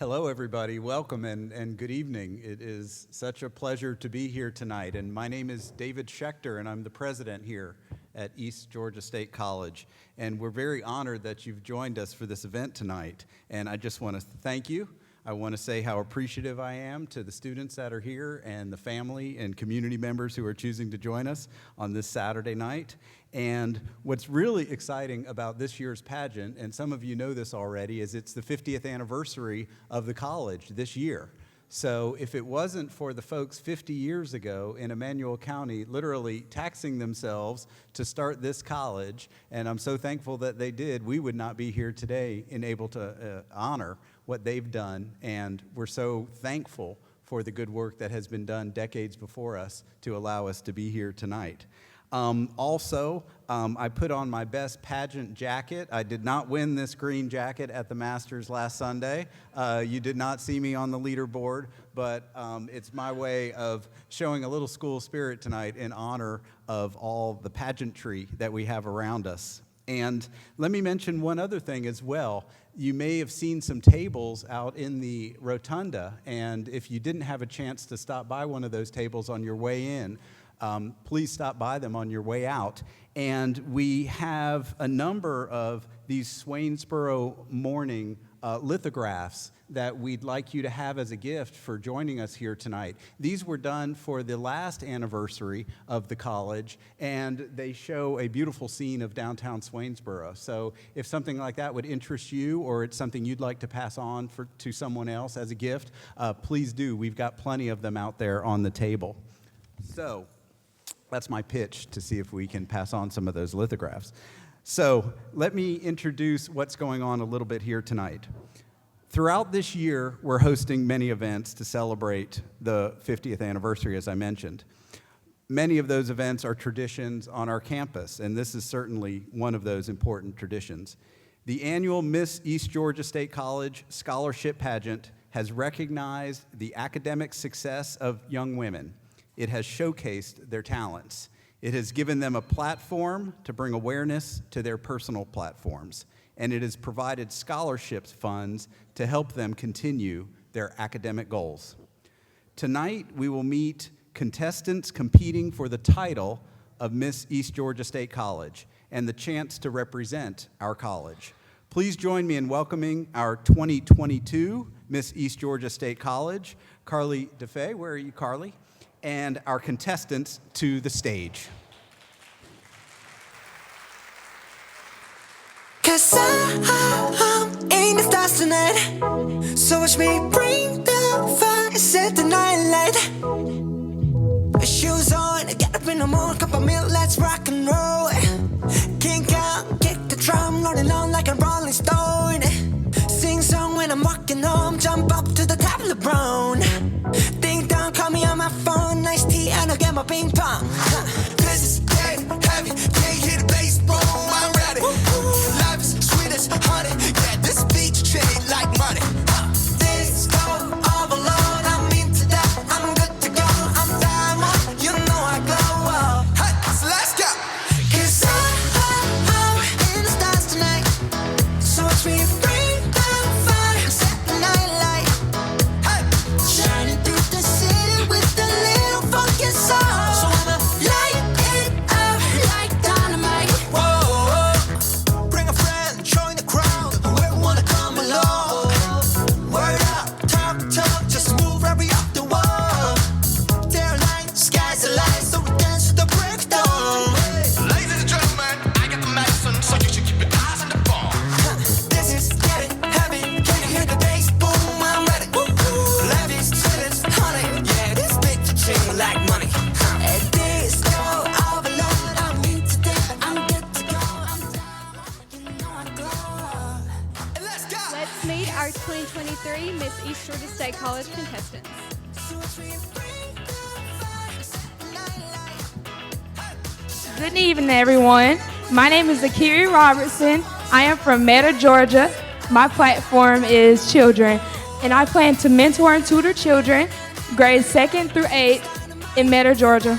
Hello, everybody. Welcome and good evening. It is such a pleasure to be here tonight. And my name is David Schechter, and I'm the president here at East Georgia State College. And we're very honored that you've joined us for this event tonight. And I just want to thank you. I want to say how appreciative I am to the students that are here and the family and community members who are choosing to join us on this Saturday night. And what's really exciting about this year's pageant, and some of you know this already, is it's the 50th anniversary of the college this year. So if it wasn't for the folks 50 years ago in Emmanuel County literally taxing themselves to start this college, and I'm so thankful that they did, we would not be here today and able to honor what they've done. And we're so thankful for the good work that has been done decades before us to allow us to be here tonight. I put on my best pageant jacket. I did not win this green jacket at the Masters last Sunday. You did not see me on the leaderboard, but it's my way of showing a little school spirit tonight in honor of all the pageantry that we have around us. And let me mention one other thing as well. You may have seen some tables out in the rotunda, and if you didn't have a chance to stop by one of those tables on your way in, please stop by them on your way out. And we have a number of these Swainsboro morning lithographs that we'd like you to have as a gift for joining us here tonight. These were done for the last anniversary of the college, and they show a beautiful scene of downtown Swainsboro. So if something like that would interest you, or it's something you'd like to pass on to someone else as a gift, please do. We've got plenty of them out there on the table. So that's my pitch to see if we can pass on some of those lithographs. So let me introduce what's going on a little bit here tonight. Throughout this year, we're hosting many events to celebrate the 50th anniversary, as I mentioned. Many of those events are traditions on our campus, and this is certainly one of those important traditions. The annual Miss East Georgia State College Scholarship Pageant has recognized the academic success of young women. It has showcased their talents. It has given them a platform to bring awareness to their personal platforms, and it has provided scholarships funds to help them continue their academic goals. Tonight, we will meet contestants competing for the title of Miss East Georgia State College and the chance to represent our college. Please join me in welcoming our 2022 Miss East Georgia State College, Carly DeFay. Where are you, Carly? And our contestants to the stage. 'Cause I'm in the stars tonight, so watch me bring the fire, set the night light. Shoes on, get up in the morning, cup of milk, let's rock and roll. Kink out, kick the drum, rolling on like a rolling stone. Sing song when I'm walking home, jump up to the top of the brown. Ding dong, call me on my phone, nice tea, and I'll get my ping pong. This is dead heavy, can't hear the bass, boom, I'm ready. Life is sweet as honey, yeah, this beach treated like money. This go overload, I'm into that, I'm good to go, I'm diamond, you know I glow. Hey, so let's go. 'Cause I'm in the stars tonight, so watch me bring the fire, set the night light. Hey, shining through the city with a little funky soul. So I'ma light it up like dynamite. Whoa, bring a friend, join the crowd, whoever wanna come along. Word up, talk, just move right up the wall. They're like, sky's the light, so we dance to the break of dawn. Ladies and gentlemen, I got the medicine, so you should keep your eyes on the ball. This is getting heavy, can you hear the bass? Boom, I'm ready. Life is sweet as honey, yeah, this beat to ching like money. And this go overload, I'm into that, I'm good to go, I'm down, you know I glow. And let's go. Let's meet our 2023 Miss East Georgia State College contestants. So watch me bring the fire, set the night light. Good evening, everyone. My name is Akiri Robertson. I am from Meta, Georgia. My platform is children, and I plan to mentor and tutor children, grades 2nd through 8th in Meta, Georgia.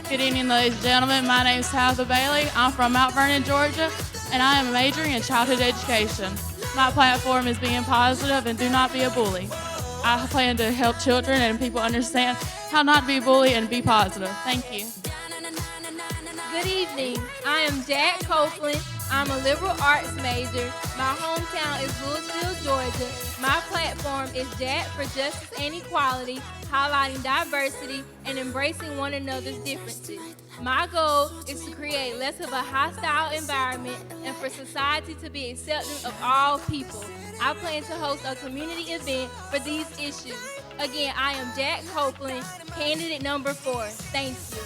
Good evening, ladies and gentlemen. My name is Tabitha Bailey. I'm from Mount Vernon, Georgia, and I am majoring in childhood education. My platform is being positive and do not be a bully. I plan to help children and people understand how not to be bullied and be positive. Thank you. Good evening. I am Jack Copeland. I'm a liberal arts major. My hometown is Louisville, Georgia. My platform is JAT for Justice and Equality, highlighting diversity and embracing one another's differences. My goal is to create less of a hostile environment and for society to be accepting of all people. I plan to host a community event for these issues. Again, I am Jack Copeland, candidate number 4. Thank you.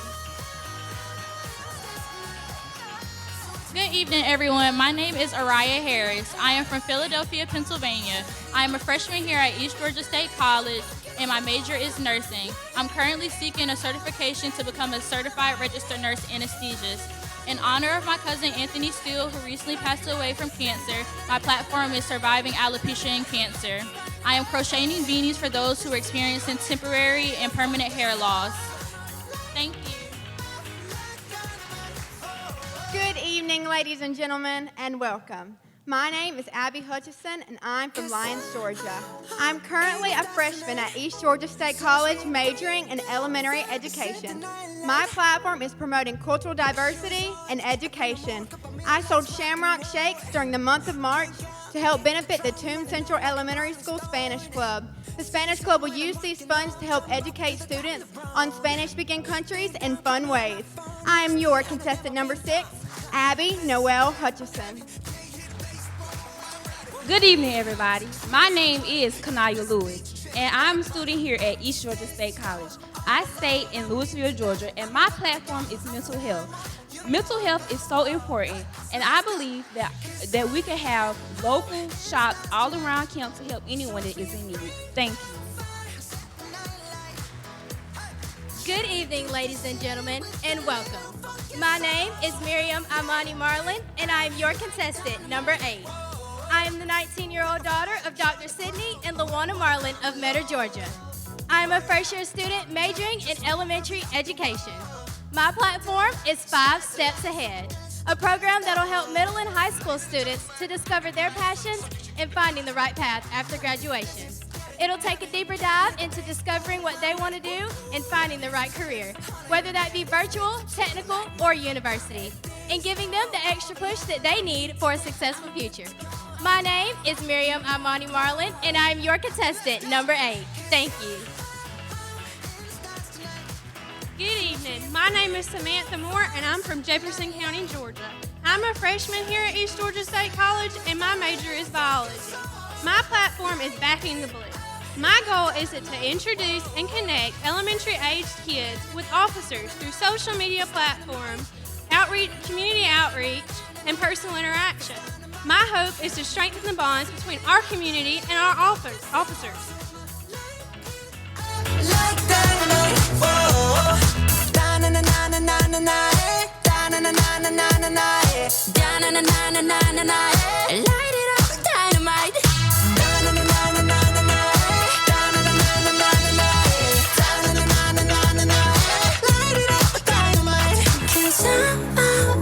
Good evening, everyone. My name is Araya Harris. I am from Philadelphia, Pennsylvania. I am a freshman here at East Georgia State College, and my major is nursing. I'm currently seeking a certification to become a certified registered nurse anesthetist. In honor of my cousin Anthony Steele, who recently passed away from cancer, my platform is surviving alopecia and cancer. I am crocheting beanies for those who are experiencing temporary and permanent hair loss. Thank you. Good evening, ladies and gentlemen, and welcome. My name is Abby Hutchison, and I'm from Lyons, Georgia. I'm currently a freshman at East Georgia State College, majoring in elementary education. My platform is promoting cultural diversity and education. I sold Shamrock Shakes during the month of March to help benefit the Tombs Central Elementary School Spanish Club. The Spanish Club will use these funds to help educate students on Spanish-speaking countries in fun ways. I am your contestant number 6, Abby Noel Hutchison. Good evening, everybody. My name is Kanaya Lewis, and I'm a student here at East Georgia State College. I stay in Louisville, Georgia, and my platform is mental health. Mental health is so important, and I believe that we can have local shops all around campus to help anyone that is in need. Thank you. Good evening, ladies and gentlemen, and welcome. My name is Miriam Amani Marlin, and I am your contestant, number 8. I am the 19-year-old daughter of Dr. Sydney and Lawana Marlin of Metter, Georgia. I am a first-year student majoring in elementary education. My platform is 5 Steps Ahead, a program that will help middle and high school students to discover their passions and finding the right path after graduation. It'll take a deeper dive into discovering what they want to do and finding the right career, whether that be virtual, technical, or university, and giving them the extra push that they need for a successful future. My name is Miriam Amani Marlin, and I am your contestant, number 8. Thank you. Good evening. My name is Samantha Moore, and I'm from Jefferson County, Georgia. I'm a freshman here at East Georgia State College, and my major is biology. My platform is Backing the Blue. My goal is to introduce and connect elementary-aged kids with officers through social media platforms, community outreach, and personal interaction. My hope is to strengthen the bonds between our community and our officers. Like dynamite, whoa. Da-na-na-na-na-na-na, da-na-na-na-na-na-na, da-na-na-na-na-na-na, light it up with dynamite. Da-na-na-na-na-na-na, da-na-na-na-na-na-na, da-na-na-na-na-na-na, light it up with dynamite. 'Cause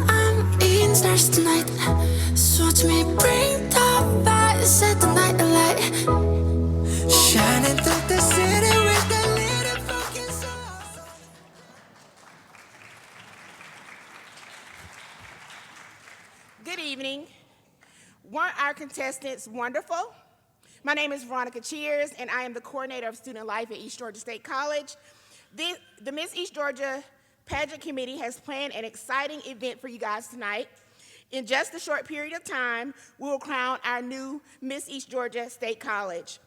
I'm eating stars tonight, so watch me bring the fire, set the night alight, shining through the city with the little fucking sauce. Good evening. Weren't our contestants wonderful? My name is Veronica Cheers, and I am the coordinator of student life at East Georgia State College. The Miss East Georgia Pageant Committee has planned an exciting event for you guys tonight. In just a short period of time, we will crown our new Miss East Georgia State College.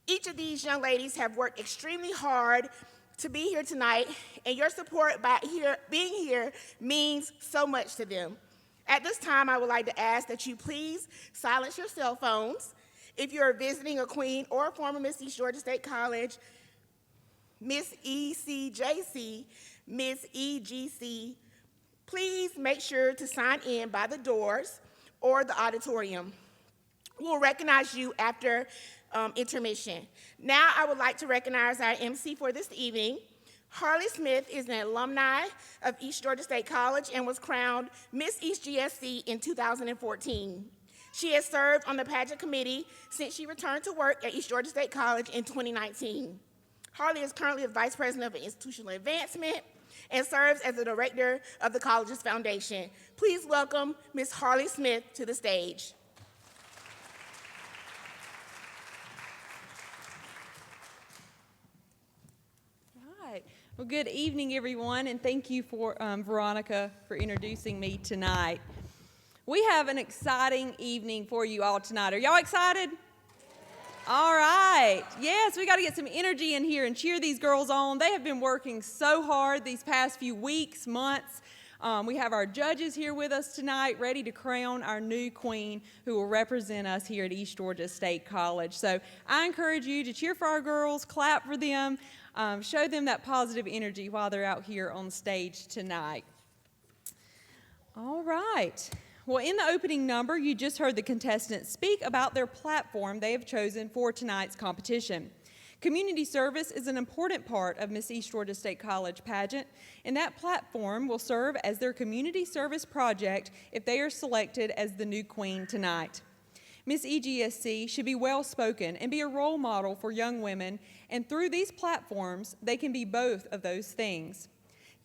Each of these young ladies have worked extremely hard to be here tonight, and your support by being here means so much to them. At this time, I would like to ask that you please silence your cell phones. If you're visiting a queen or a former Miss East Georgia State College, Miss ECJC, Miss EGC, please make sure to sign in by the doors or the auditorium. We'll recognize you after intermission. Now I would like to recognize our MC for this evening. Harley Smith is an alumni of East Georgia State College and was crowned Miss EGSC in 2014. She has served on the pageant committee since she returned to work at East Georgia State College in 2019. Harley is currently the Vice President of Institutional Advancement and serves as the Director of the college's foundation. Please welcome Ms. Harley Smith to the stage. Well, good evening, everyone, and thank you for Veronica for introducing me tonight. We have an exciting evening for you all tonight. Are y'all excited? All right. Yes, we got to get some energy in here and cheer these girls on. They have been working so hard these past few weeks, months. We have our judges here with us tonight, ready to crown our new queen who will represent us here at East Georgia State College. So I encourage you to cheer for our girls, clap for them, show them that positive energy while they're out here on stage tonight. All right. Well, in the opening number, you just heard the contestants speak about their platform they have chosen for tonight's competition. Community service is an important part of Miss East Georgia State College pageant, and that platform will serve as their community service project if they are selected as the new queen tonight. Miss EGSC should be well-spoken and be a role model for young women, and through these platforms, they can be both of those things.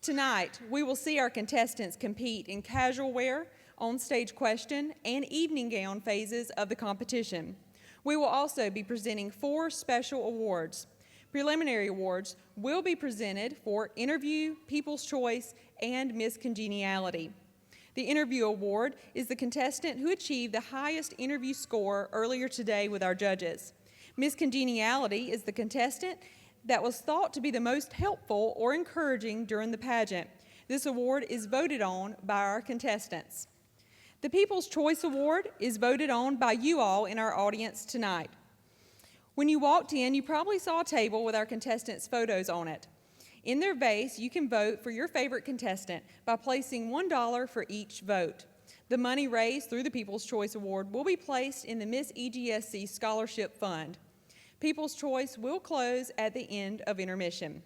Tonight, we will see our contestants compete in casual wear, on-stage question, and evening gown phases of the competition. We will also be presenting 4 special awards. Preliminary awards will be presented for Interview, People's Choice, and Miss Congeniality. The Interview Award is the contestant who achieved the highest interview score earlier today with our judges. Miss Congeniality is the contestant that was thought to be the most helpful or encouraging during the pageant. This award is voted on by our contestants. The People's Choice Award is voted on by you all in our audience tonight. When you walked in, you probably saw a table with our contestants' photos on it. In their vase, you can vote for your favorite contestant by placing $1 for each vote. The money raised through the People's Choice Award will be placed in the Miss EGSC Scholarship Fund. People's Choice will close at the end of intermission.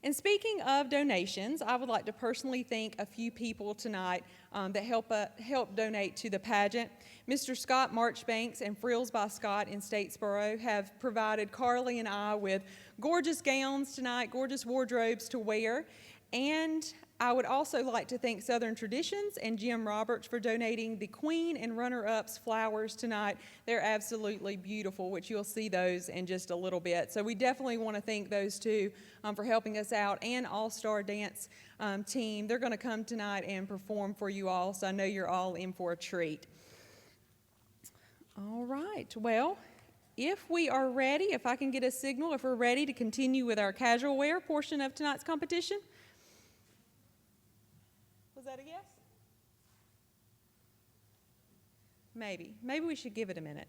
And speaking of donations, I would like to personally thank a few people tonight that helped donate to the pageant. Mr. Scott Marchbanks and Frills by Scott in Statesboro have provided Carly and I with gorgeous gowns tonight, gorgeous wardrobes to wear. And I would also like to thank Southern Traditions and Jim Roberts for donating the Queen and runner-ups flowers tonight. They're absolutely beautiful, which you'll see those in just a little bit. So we definitely want to thank those two for helping us out, and All-Star Dance team. They're going to come tonight and perform for you all, so I know you're all in for a treat. All right, well, if we are ready, if I can get a signal, if we're ready to continue with our casual wear portion of tonight's competition. Was that a yes? Maybe. Maybe we should give it a minute.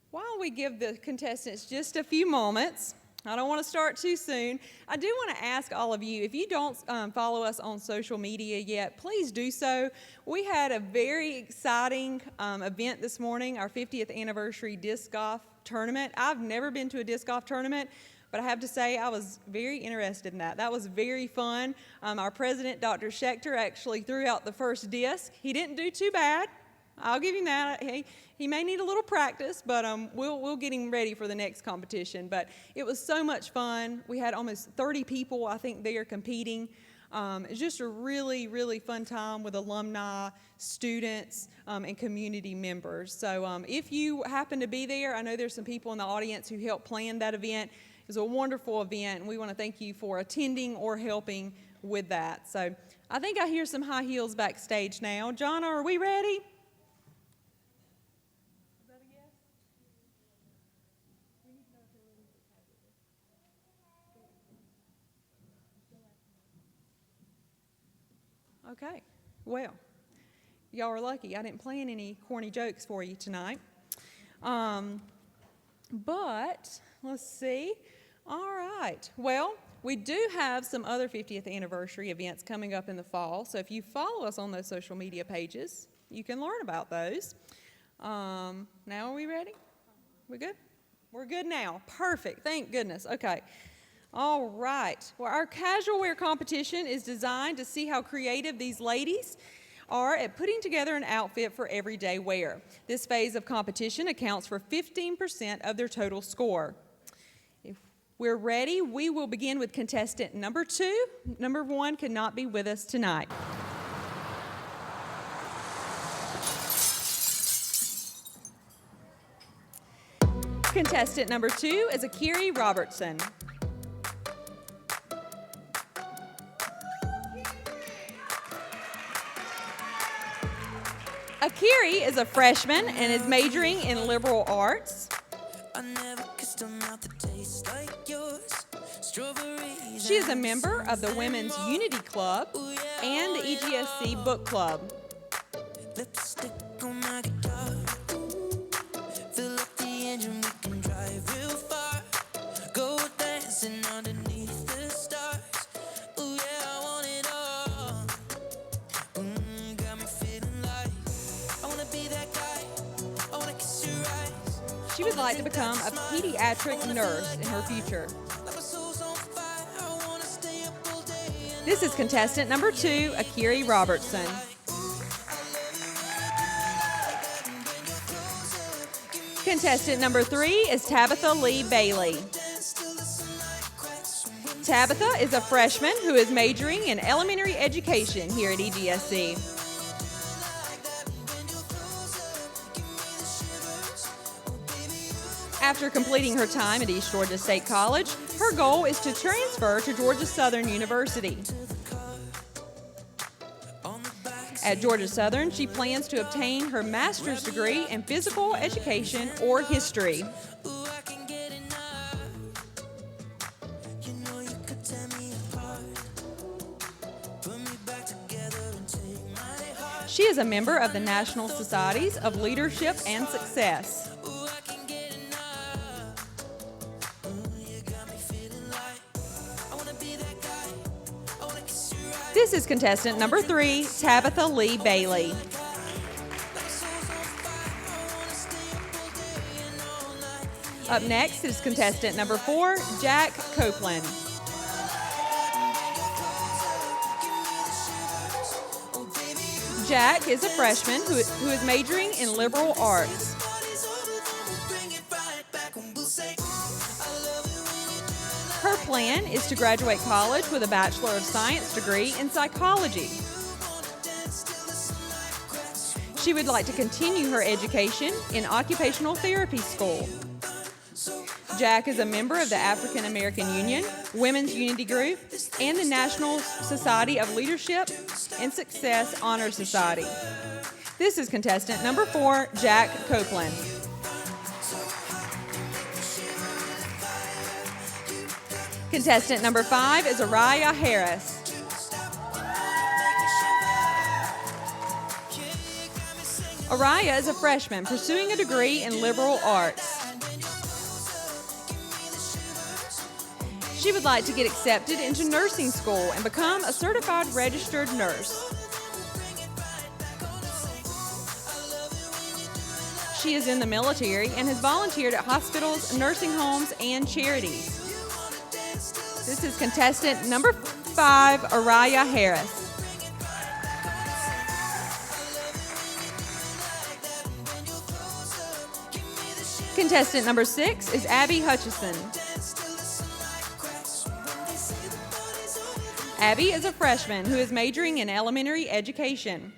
While we give the contestants just a few moments, I don't want to start too soon. I do want to ask all of you, if you don't follow us on social media yet, please do so. We had a very exciting event this morning, our 50th anniversary disc golf tournament. I've never been to a disc golf tournament, but I have to say I was very interested in that. That was very fun. Our president, Dr. Schechter, actually threw out the first disc. He didn't do too bad. I'll give him that. He may need a little practice, but we'll get him ready for the next competition. But it was so much fun. We had almost 30 people, I think, there competing. It's just a really, really fun time with alumni, students, and community members. So if you happen to be there, I know there's some people in the audience who helped plan that event. It was a wonderful event, and we want to thank you for attending or helping with that. So I think I hear some high heels backstage now. Jonna, are we ready? Okay, well, y'all are lucky. I didn't plan any corny jokes for you tonight. But let's see. All right. Well, we do have some other 50th anniversary events coming up in the fall. So if you follow us on those social media pages, you can learn about those. Now are we ready? We good? We're good now. Perfect. Thank goodness. Okay. All right. Well, our casual wear competition is designed to see how creative these ladies are at putting together an outfit for everyday wear. This phase of competition accounts for 15% of their total score. If we're ready, we will begin with contestant number 2. Number 1 could not be with us tonight. Contestant number 2 is Akiri Robertson. Akiri is a freshman and is majoring in liberal arts. She is a member of the Women's Unity Club and the EGSC Book Club. She would like to become a pediatric nurse in her future. This is contestant number 2, Akiri Robertson. Contestant number 3 is Tabitha Lee Bailey. Tabitha is a freshman who is majoring in elementary education here at EGSC. After completing her time at East Georgia State College, her goal is to transfer to Georgia Southern University. At Georgia Southern, she plans to obtain her master's degree in physical education or history. She is a member of the National Societies of Leadership and Success. This is contestant number 3, Tabitha Lee Bailey. Up next is contestant number 4, Jack Copeland. Jack is a freshman who is majoring in liberal arts. Her plan is to graduate college with a Bachelor of Science degree in psychology. She would like to continue her education in occupational therapy school. Jack is a member of the African American Union, Women's Unity Group, and the National Society of Leadership and Success Honor Society. This is contestant number 4, Jack Copeland. Contestant number 5 is Araya Harris. Araya is a freshman pursuing a degree in liberal arts. She would like to get accepted into nursing school and become a certified registered nurse. She is in the military and has volunteered at hospitals, nursing homes, and charities. This is contestant number 5, Araya Harris. Contestant number 6 is Abby Hutchison. Abby is a freshman who is majoring in elementary education.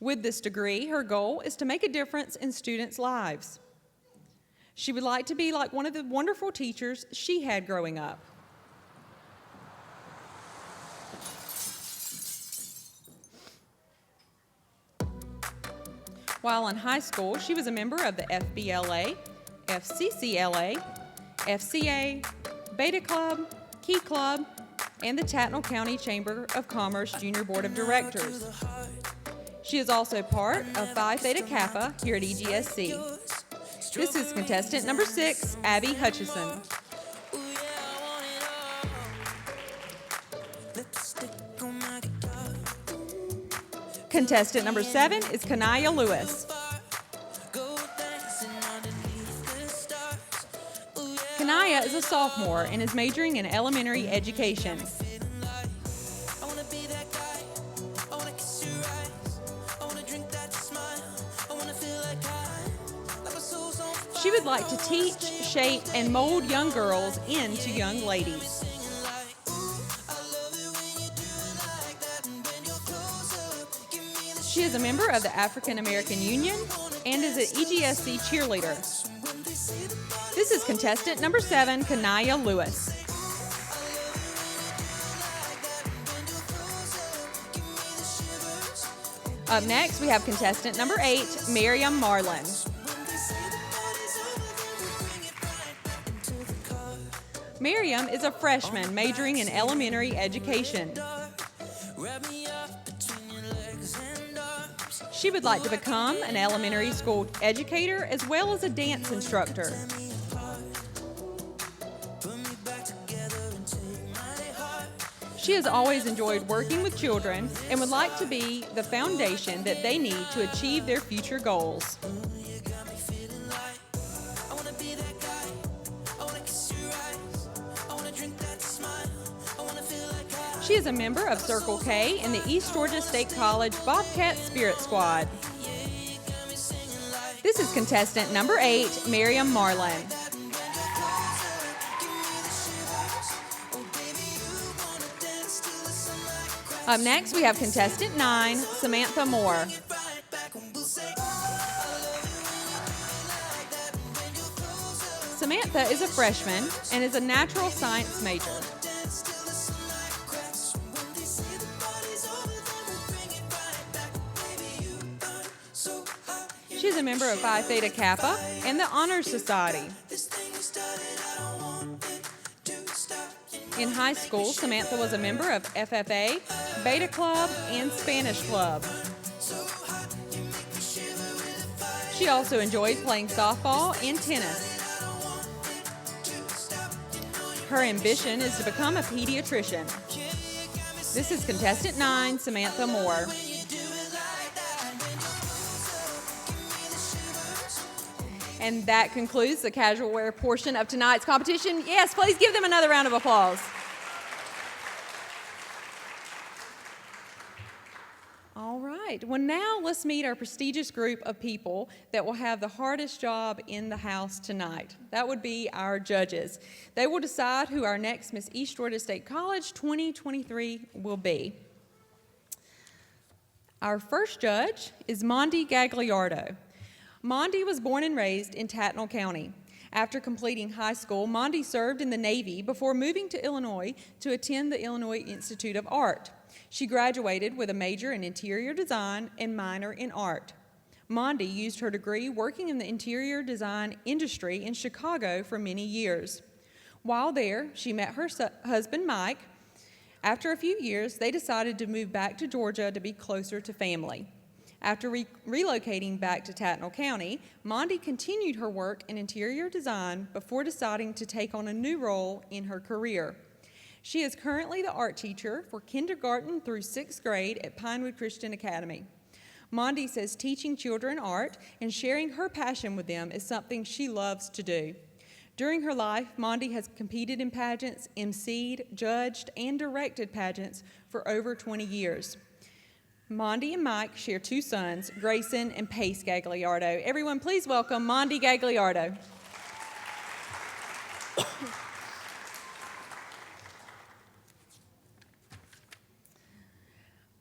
With this degree, her goal is to make a difference in students' lives. She would like to be like one of the wonderful teachers she had growing up. While in high school, she was a member of the FBLA, FCCLA, FCA, Beta Club, Key Club, and the Tattnall County Chamber of Commerce Junior Board of Directors. She is also part of Phi Theta Kappa here at EGSC. This is contestant number 6, Abby Hutchison. Contestant number 7 is Kanaya Lewis. Kanaya is a sophomore and is majoring in elementary education. She would like to teach, shape, and mold young girls into young ladies. She is a member of the African American Union and is an EGSC cheerleader. This is contestant number 7, Kanaya Lewis. Up next, we have contestant number 8, Miriam Marlin. Miriam is a freshman majoring in elementary education. She would like to become an elementary school educator as well as a dance instructor. She has always enjoyed working with children and would like to be the foundation that they need to achieve their future goals. She is a member of Circle K in the East Georgia State College Bobcat Spirit Squad. This is contestant number 8, Miriam Marlin. Up next, we have contestant 9, Samantha Moore. Samantha is a freshman and is a natural science major. She is a member of Phi Theta Kappa and the Honor Society. In high school, Samantha was a member of FFA, Beta Club, and Spanish Club. She also enjoyed playing softball and tennis. Her ambition is to become a pediatrician. This is contestant 9, Samantha Moore. And that concludes the casual wear portion of tonight's competition. Yes, please give them another round of applause. All right, well now let's meet our prestigious group of people that will have the hardest job in the house tonight. That would be our judges. They will decide who our next Miss East Georgia State College 2023 will be. Our first judge is Mondi Gagliardo. Mondi was born and raised in Tattnall County. After completing high school, Mondi served in the Navy before moving to Illinois to attend the Illinois Institute of Art. She graduated with a major in interior design and minor in art. Mondi used her degree working in the interior design industry in Chicago for many years. While there, she met her husband, Mike. After a few years, they decided to move back to Georgia to be closer to family. After relocating back to Tattnall County, Mondi continued her work in interior design before deciding to take on a new role in her career. She is currently the art teacher for kindergarten through 6th grade at Pinewood Christian Academy. Mondi says teaching children art and sharing her passion with them is something she loves to do. During her life, Mondi has competed in pageants, emceed, judged, and directed pageants for over 20 years. Mondi and Mike share 2 sons, Grayson and Pace Gagliardo. Everyone, please welcome Mondi Gagliardo.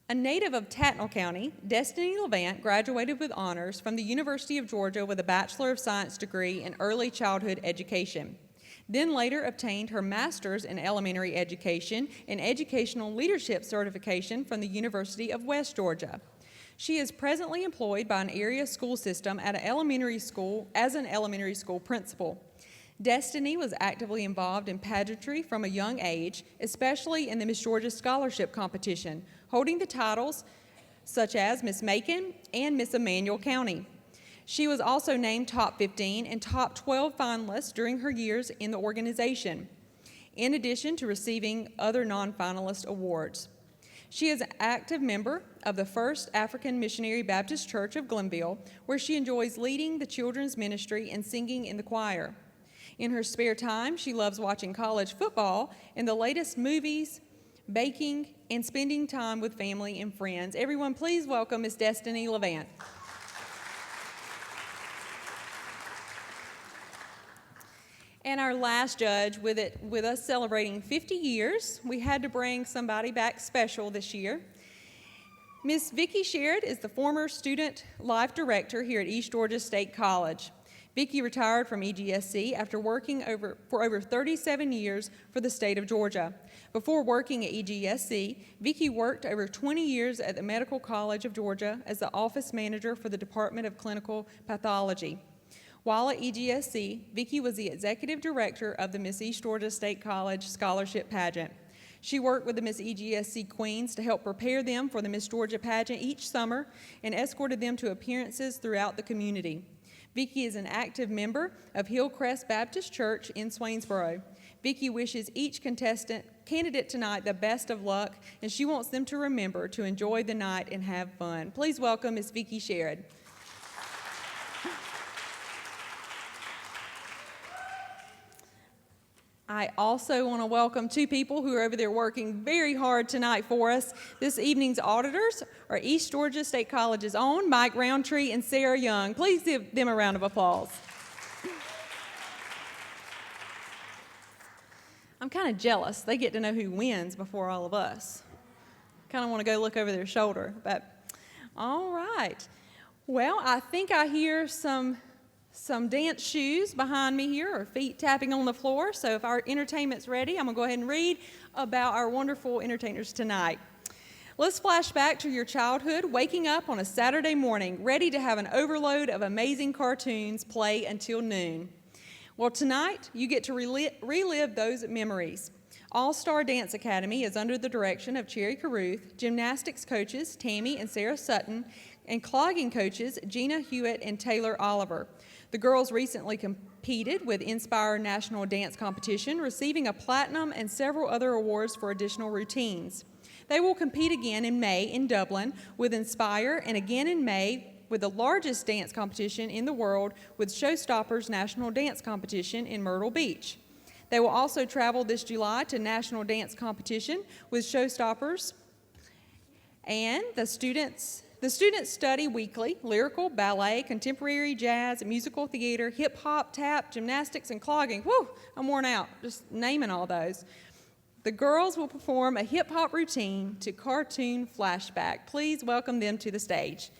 A native of Tattnall County, Destiny Levant graduated with honors from the University of Georgia with a Bachelor of Science degree in early childhood education. Then later obtained her master's in elementary education and educational leadership certification from the University of West Georgia. She is presently employed by an area school system at an elementary school as an elementary school principal. Destiny was actively involved in pageantry from a young age, especially in the Miss Georgia Scholarship Competition, holding the titles such as Miss Macon and Miss Emmanuel County. She was also named Top 15 and Top 12 finalists during her years in the organization, in addition to receiving other non-finalist awards. She is an active member of the First African Missionary Baptist Church of Glenville, where she enjoys leading the children's ministry and singing in the choir. In her spare time, she loves watching college football and the latest movies, baking, and spending time with family and friends. Everyone, please welcome Miss Destiny Levant. And our last judge, with us celebrating 50 years, we had to bring somebody back special this year. Miss Vicki Sherrod is the former Student Life Director here at East Georgia State College. Vicki retired from EGSC after working for over 37 years for the state of Georgia. Before working at EGSC, Vicki worked over 20 years at the Medical College of Georgia as the office manager for the Department of Clinical Pathology. While at EGSC, Vicki was the executive director of the Miss East Georgia State College Scholarship Pageant. She worked with the Miss EGSC Queens to help prepare them for the Miss Georgia pageant each summer and escorted them to appearances throughout the community. Vicki is an active member of Hillcrest Baptist Church in Swainsboro. Vicki wishes each candidate tonight the best of luck, and she wants them to remember to enjoy the night and have fun. Please welcome Miss Vicki Sherrod. I also want to welcome two people who are over there working very hard tonight for us. This evening's auditors are East Georgia State College's own Mike Roundtree and Sarah Young. Please give them a round of applause. I'm kind of jealous. They get to know who wins before all of us. Kind of want to go look over their shoulder, but all right. Well, I think I hear some dance shoes behind me here, or feet tapping on the floor. So if our entertainment's ready, I'm going to go ahead and read about our wonderful entertainers tonight. Let's flash back to your childhood, waking up on a Saturday morning, ready to have an overload of amazing cartoons play until noon. Well, tonight, you get to relive those memories. All-Star Dance Academy is under the direction of Cherry Caruth, gymnastics coaches Tammy and Sarah Sutton, and clogging coaches Gina Hewitt and Taylor Oliver. The girls recently competed with Inspire National Dance Competition, receiving a platinum and several other awards for additional routines. They will compete again in May in Dublin with Inspire, and again in May with the largest dance competition in the world with Showstoppers National Dance Competition in Myrtle Beach. They will also travel this July to National Dance Competition with Showstoppers, and the students study weekly lyrical, ballet, contemporary, jazz, musical theater, hip-hop, tap, gymnastics, and clogging. Whew, I'm worn out just naming all those. The girls will perform a hip-hop routine to cartoon flashback. Please welcome them to the stage.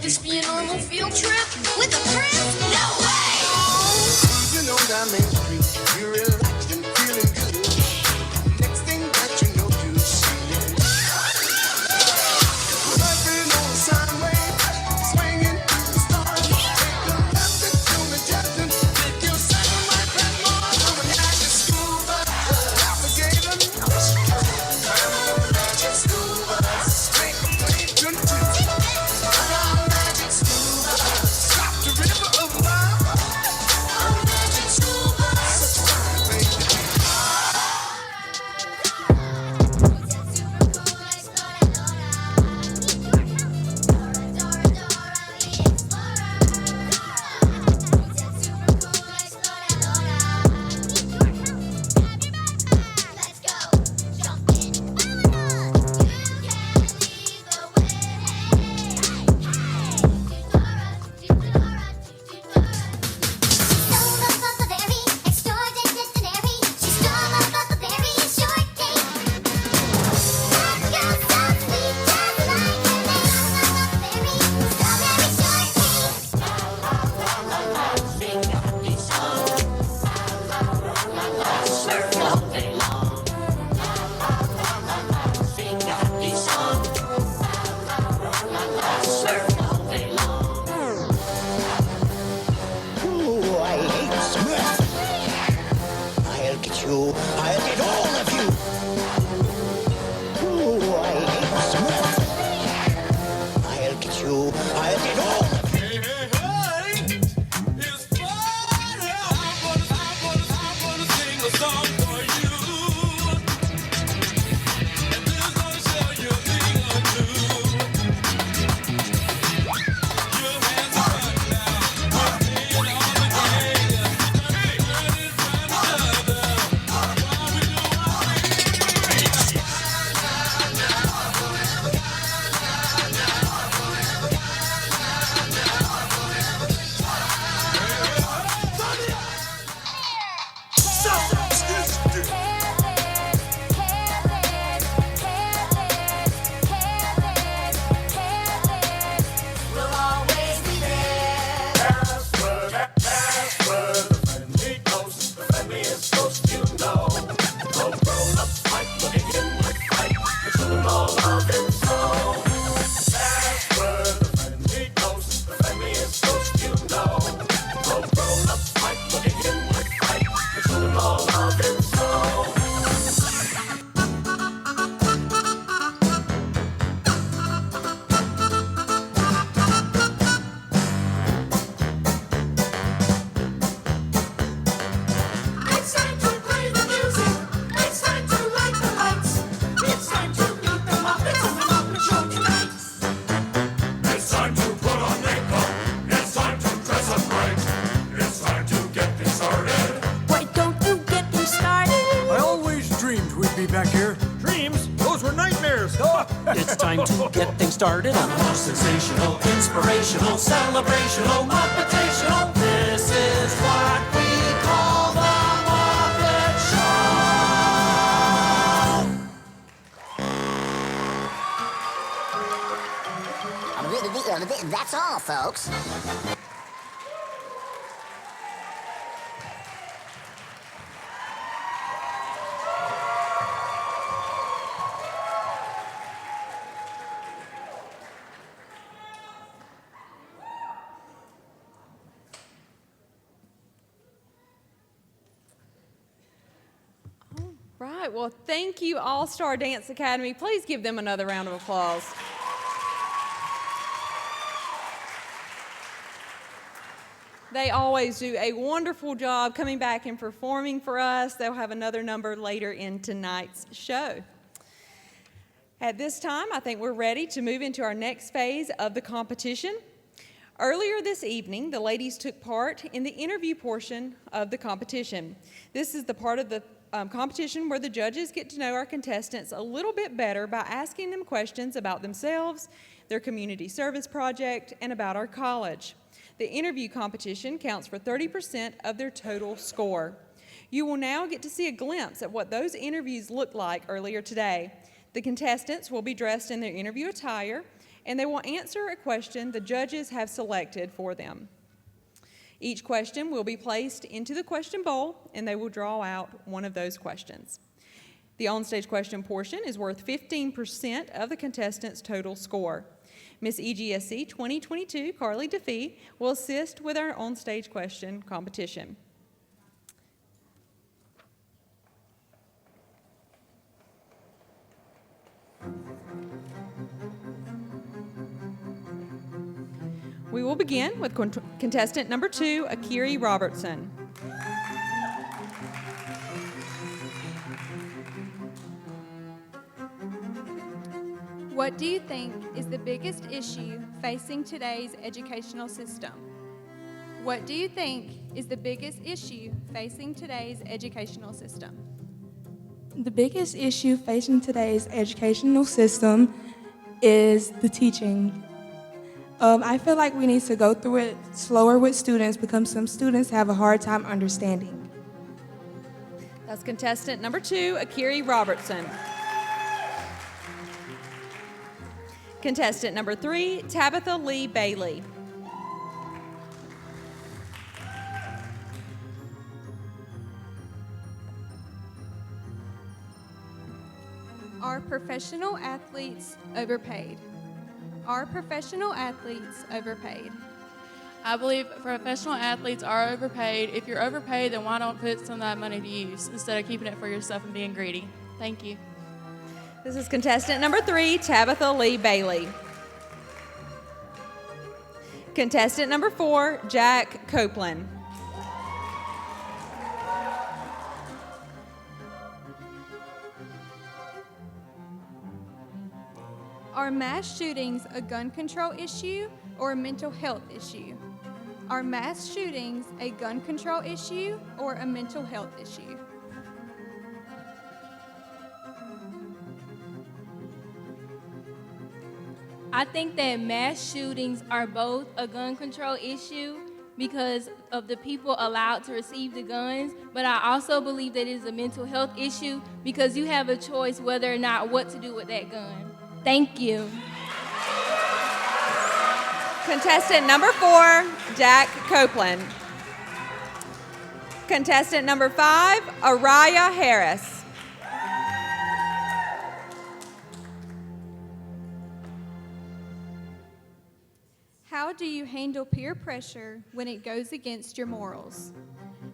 this be a normal field trip? With a friend? No way! You know down Main Street, you're relaxed and feeling good. Next thing that you know, you see it. Surfing on the sine wave, swinging through the stars. Take a left into the Jetson, take your second right back on. Magic scuba, alligator nose. Magic scuba, make a plane turn to. Magic scuba, stop the river of love. Magic scuba, such fine baby. Ooh, I hate Smith. I'll get you. I'll get all of you. Ooh, I hate Smith. I'll get you. I'll get all of you. It's time to play the music. It's time to light the lights. It's time to meet the Muppets on the Muppet Show tonight. It's time to put on makeup. It's time to dress up right. It's time to get things started. Why don't you get me started? I always dreamed we'd be back here. Dreams? Those were nightmares. It's time to get things started on the most sensational, inspirational, celebrational, Muppetational. This is what we call the Muppet Show. That's all, folks. Right. Well, thank you, All Star Dance Academy. Please give them another round of applause. They always do a wonderful job coming back and performing for us. They'll have another number later in tonight's show. At this time, I think we're ready to move into our next phase of the competition. Earlier this evening, the ladies took part in the interview portion of the competition. This is the part of the competition where the judges get to know our contestants a little bit better by asking them questions about themselves, their community service project, and about our college. The interview competition counts for 30% of their total score. You will now get to see a glimpse at what those interviews looked like earlier today. The contestants will be dressed in their interview attire, and they will answer a question the judges have selected for them. Each question will be placed into the question bowl, and they will draw out one of those questions. The onstage question portion is worth 15% of the contestant's total score. Miss EGSC 2022, Carly DeFee, will assist with our onstage question competition. We will begin with contestant number 2, Akiri Robertson. What do you think is the biggest issue facing today's educational system? What do you think is the biggest issue facing today's educational system? The biggest issue facing today's educational system is the teaching. I feel like we need to go through it slower with students because some students have a hard time understanding. That's contestant number 2, Akiri Robertson. Contestant number 3, Tabitha Lee Bailey. Are professional athletes overpaid? Are professional athletes overpaid? I believe professional athletes are overpaid. If you're overpaid, then why don't put some of that money to use instead of keeping it for yourself and being greedy? Thank you. This is contestant number 3, Tabitha Lee Bailey. Contestant number 4, Jack Copeland. Are mass shootings a gun control issue or a mental health issue? Are mass shootings a gun control issue or a mental health issue? I think that mass shootings are both a gun control issue because of the people allowed to receive the guns, but I also believe that it is a mental health issue because you have a choice whether or not what to do with that gun. Thank you. Contestant number 4, Jack Copeland. Contestant number 5, Araya Harris. How do you handle peer pressure when it goes against your morals?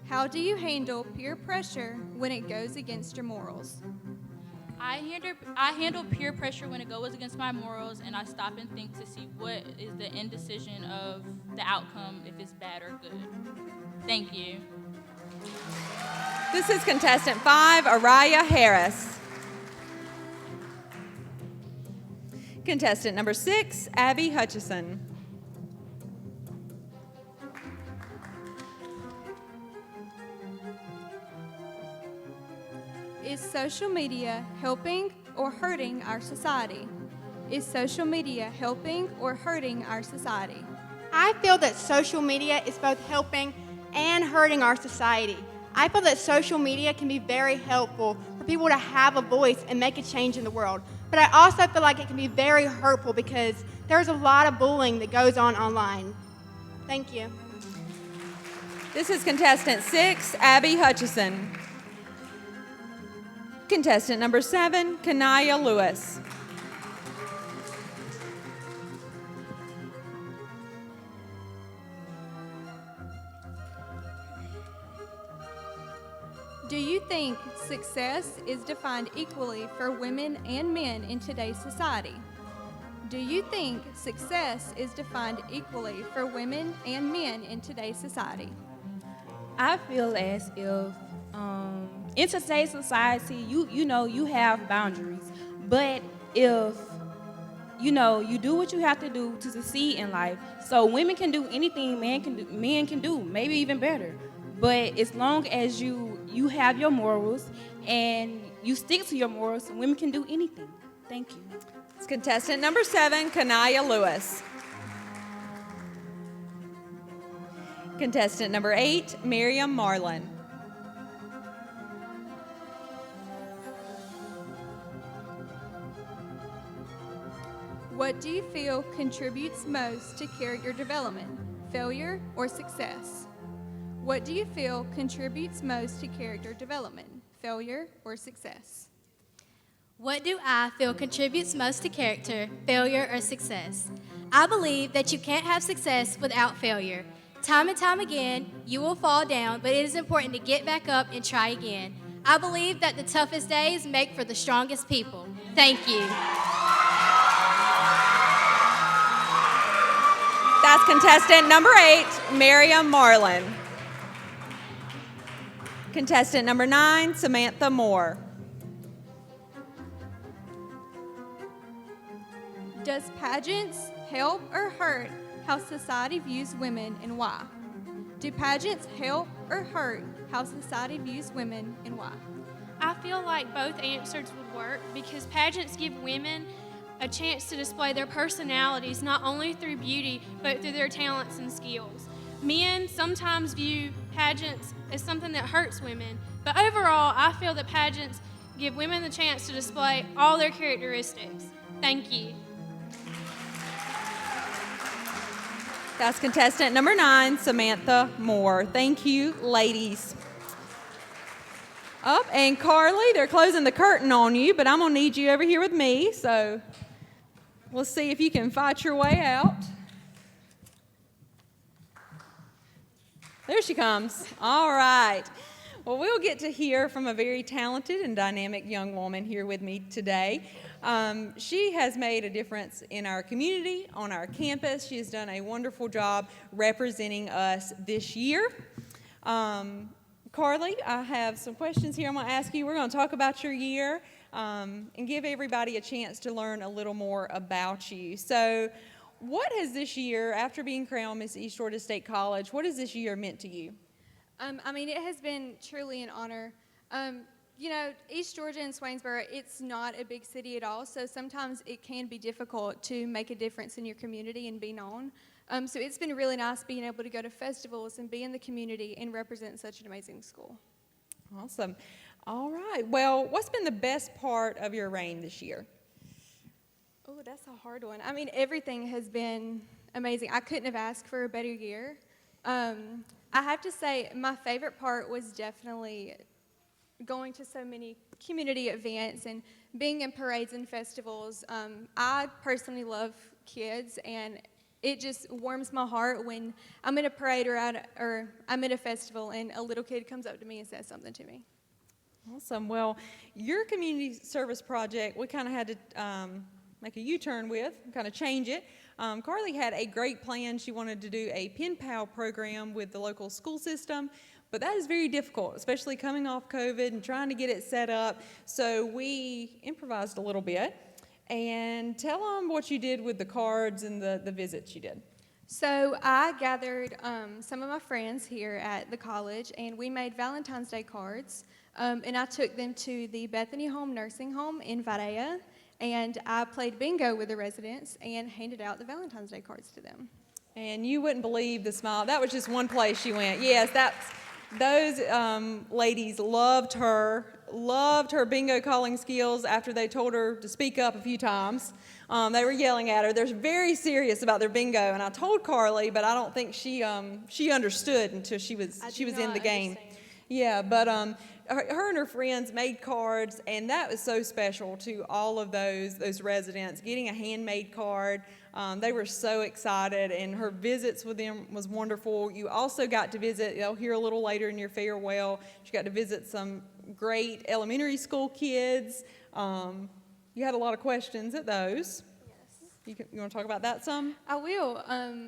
How do you handle peer pressure when it goes against your morals? I handle peer pressure when it goes against my morals, and I stop and think to see what is the indecision of the outcome, if it's bad or good. Thank you. This is contestant 5, Araya Harris. Contestant number 6, Abby Hutchison. Is social media helping or hurting our society? Is social media helping or hurting our society? I feel that social media is both helping and hurting our society. I feel that social media can be very helpful for people to have a voice and make a change in the world. But I also feel like it can be very hurtful because there's a lot of bullying that goes on online. Thank you. This is contestant 6, Abby Hutchison. Contestant number 7, Kanaya Lewis. Do you think success is defined equally for women and men in today's society? Do you think success is defined equally for women and men in today's society? I feel as if in today's society, you have boundaries, but if you do what you have to do to succeed in life. So women can do anything men can do, maybe even better. But as long as you have your morals and you stick to your morals, women can do anything. Thank you. It's contestant number 7, Kanaya Lewis. Contestant number 8, Miriam Marlin. What do you feel contributes most to character development, failure or success? What do you feel contributes most to character development, failure or success? What do I feel contributes most to character, failure, or success? I believe that you can't have success without failure. Time and time again, you will fall down, but it is important to get back up and try again. I believe that the toughest days make for the strongest people. Thank you. That's contestant number 8, Miriam Marlin. Contestant number 9, Samantha Moore. Does pageants help or hurt how society views women and why? Do pageants help or hurt how society views women and why? I feel like both answers would work because pageants give women a chance to display their personalities not only through beauty but through their talents and skills. Men sometimes view pageants as something that hurts women, but overall I feel that pageants give women the chance to display all their characteristics. Thank you. That's contestant number 9, Samantha Moore. Thank you, ladies. Up, and Carly, they're closing the curtain on you, but I'm going to need you over here with me, so we'll see if you can fight your way out. There she comes. All right. Well, we'll get to hear from a very talented and dynamic young woman here with me today. She has made a difference in our community, on our campus. She has done a wonderful job representing us this year. Carly, I have some questions here I'm going to ask you. We're going to talk about your year and give everybody a chance to learn a little more about you. So what has this year, after being crowned Miss East Georgia State College, what has this year meant to you? It has been truly an honor. East Georgia and Swainsboro, it's not a big city at all, so sometimes it can be difficult to make a difference in your community and be known. So it's been really nice being able to go to festivals and be in the community and represent such an amazing school. Awesome. All right. Well, what's been the best part of your reign this year? Oh, that's a hard one. Everything has been amazing. I couldn't have asked for a better year. I have to say my favorite part was definitely going to so many community events and being in parades and festivals. I personally love kids, and it just warms my heart when I'm in a parade or I'm at a festival and a little kid comes up to me and says something to me. Awesome. Well, your community service project, we kind of had to make a U-turn with, kind of change it. Carly had a great plan. She wanted to do a pen pal program with the local school system, but that is very difficult, especially coming off COVID and trying to get it set up. So we improvised a little bit. And tell them what you did with the cards and the visits you did. So I gathered some of my friends here at the college, and we made Valentine's Day cards. And I took them to the Bethany Home Nursing Home in Vied, and I played bingo with the residents and handed out the Valentine's Day cards to them. And you wouldn't believe the smile. That was just one place she went. Yes, those ladies loved her bingo calling skills after they told her to speak up a few times. They were yelling at her. They're very serious about their bingo, and I told Carly, but I don't think she understood until she was in the game. Yeah, but her and her friends made cards, and that was so special to all of those residents. Getting a handmade card, they were so excited, and her visits with them was wonderful. You also got to visit, you'll hear a little later in your farewell, she got to visit some great elementary school kids. You had a lot of questions at those. You want to talk about that some? I will.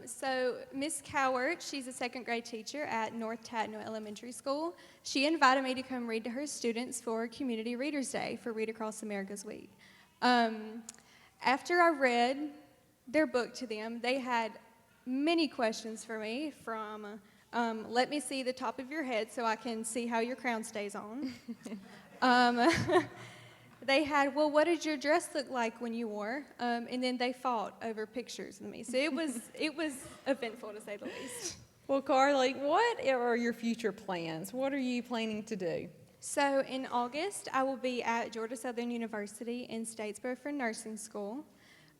So Miss Cowart, she's a second grade teacher at North Tatno Elementary School. She invited me to come read to her students for Community Readers Day for Read Across America's Week. After I read their book to them, they had many questions for me from let me see the top of your head so I can see how your crown stays on. They had, well, what did your dress look like when you wore? And then they fought over pictures of me. So it was eventful, to say the least. Well, Carly, what are your future plans? What are you planning to do? So in August, I will be at Georgia Southern University in Statesboro for nursing school.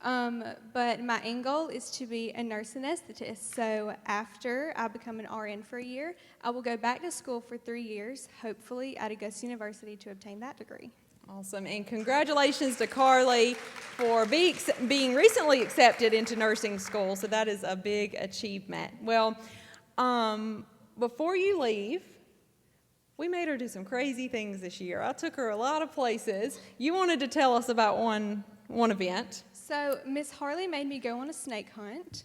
But my end goal is to be a nurse anesthetist. So after I become an RN for a year, I will go back to school for 3 years, hopefully at Augusta University, to obtain that degree. Awesome, and congratulations to Carly for being recently accepted into nursing school, so that is a big achievement. Well, before you leave, we made her do some crazy things this year. I took her a lot of places. You wanted to tell us about one event. So Miss Harley made me go on a snake hunt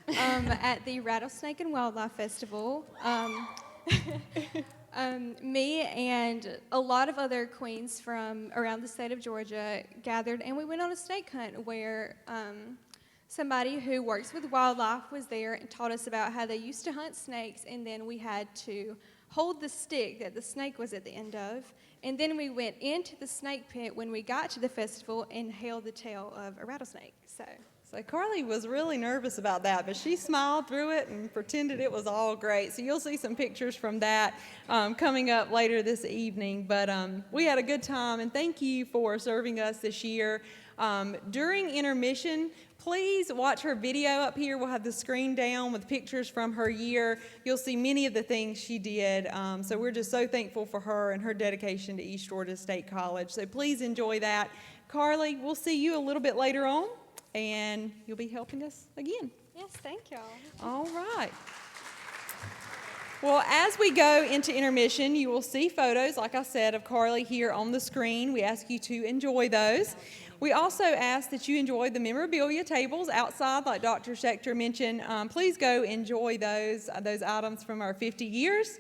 at the Rattlesnake and Wildlife Festival. Me and a lot of other queens from around the state of Georgia gathered, and we went on a snake hunt where somebody who works with wildlife was there and taught us about how they used to hunt snakes, and then we had to hold the stick that the snake was at the end of, and then we went into the snake pit when we got to the festival and held the tail of a rattlesnake. So Carly was really nervous about that, but she smiled through it and pretended it was all great. So you'll see some pictures from that coming up later this evening. But we had a good time, and thank you for serving us this year. During intermission, please watch her video up here. We'll have the screen down with pictures from her year. You'll see many of the things she did. So we're just so thankful for her and her dedication to East Georgia State College. So please enjoy that. Carly, we'll see you a little bit later on, and you'll be helping us again. Yes, thank y'all. All right. Well, as we go into intermission, you will see photos, like I said, of Carly here on the screen. We ask you to enjoy those. We also ask that you enjoy the memorabilia tables outside, like Dr. Schechter mentioned. Please go enjoy those items from our 50 years.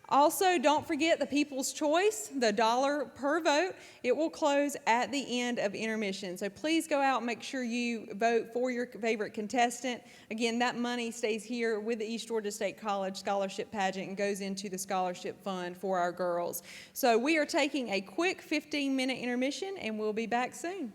Also, don't forget the People's Choice, the $1 per vote. It will close at the end of intermission. So please go out and make sure you vote for your favorite contestant. Again, that money stays here with the East Georgia State College Scholarship Pageant and goes into the scholarship fund for our girls. So we are taking a quick 15-minute intermission, and we'll be back soon.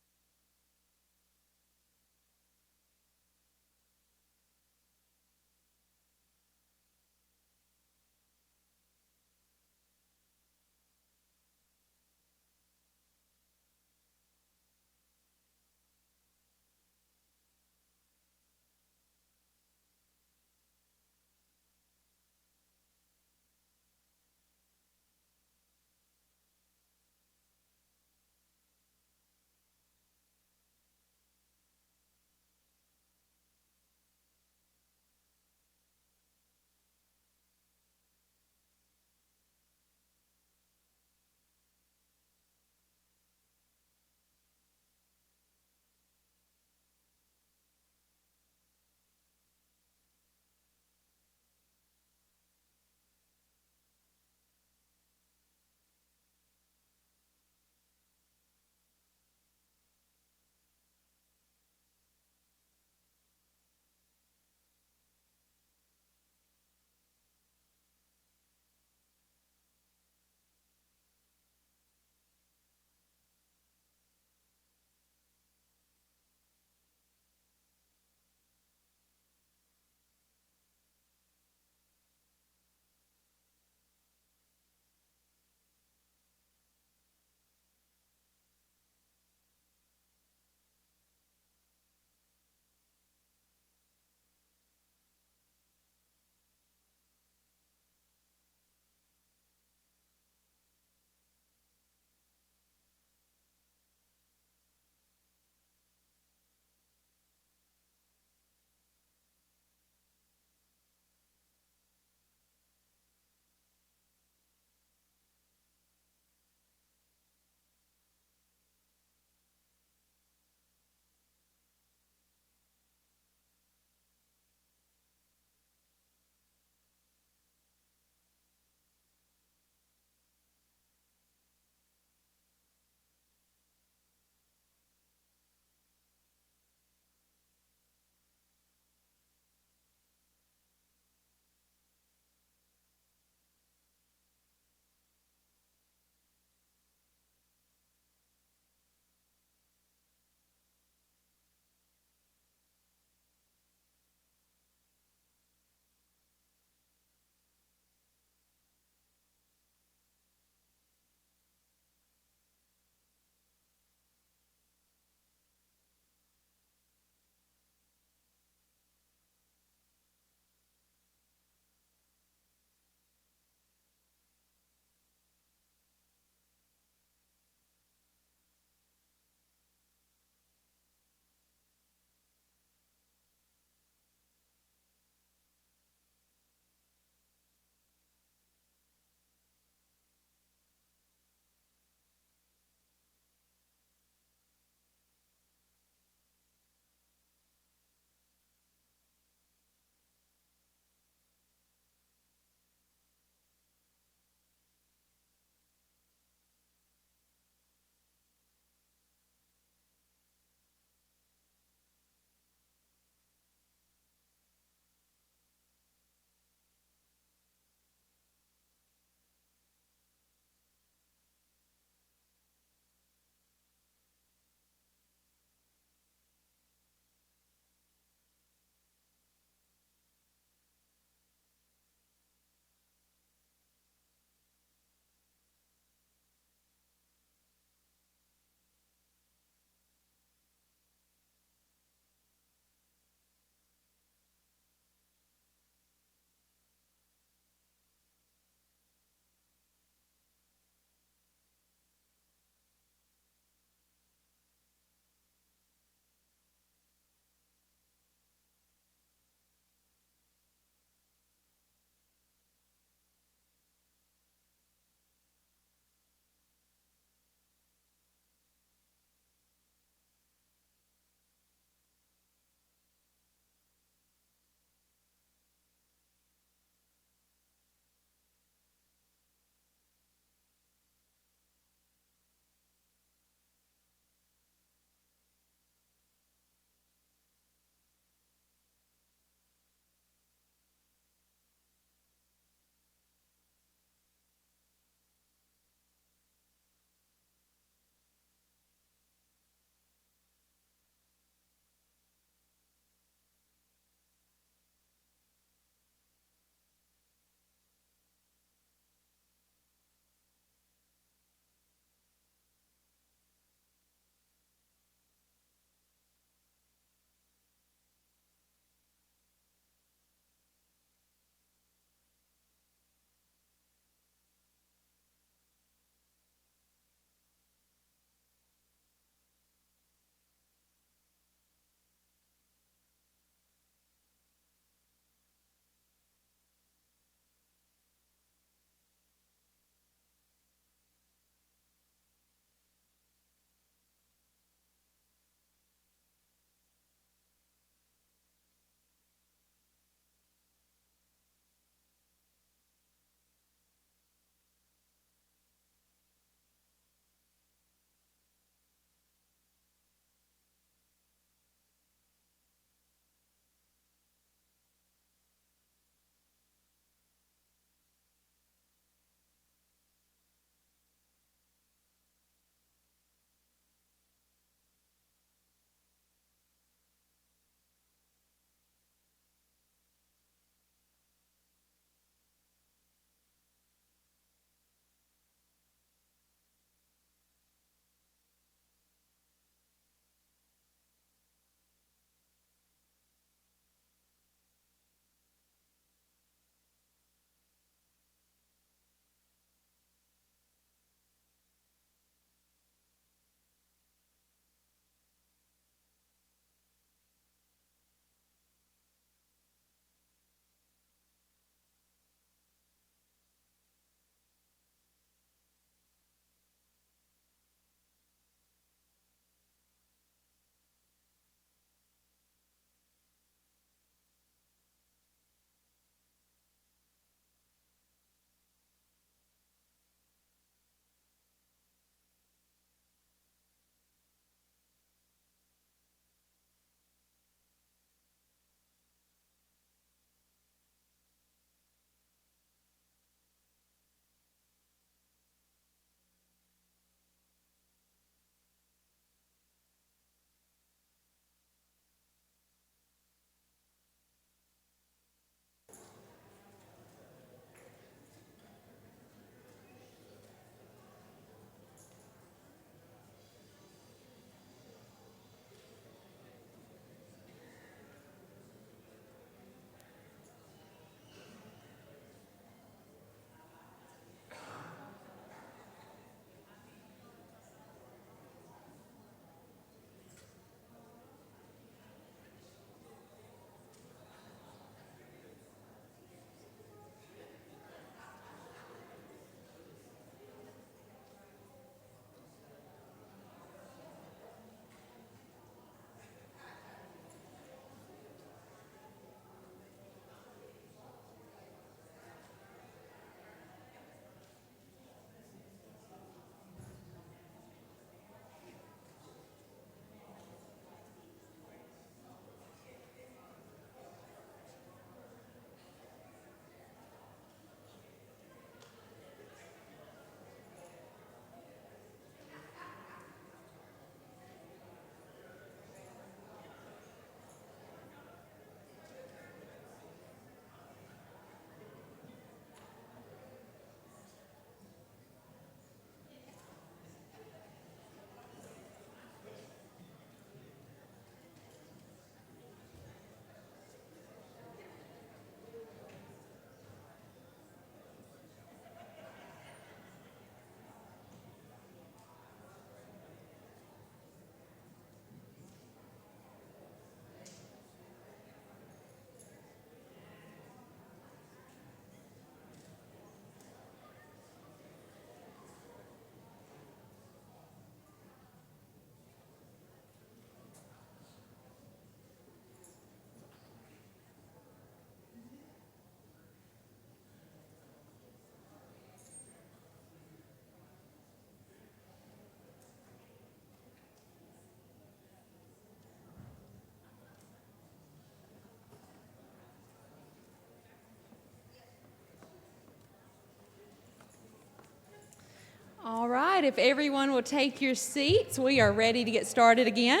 All right, if everyone will take your seats, we are ready to get started again.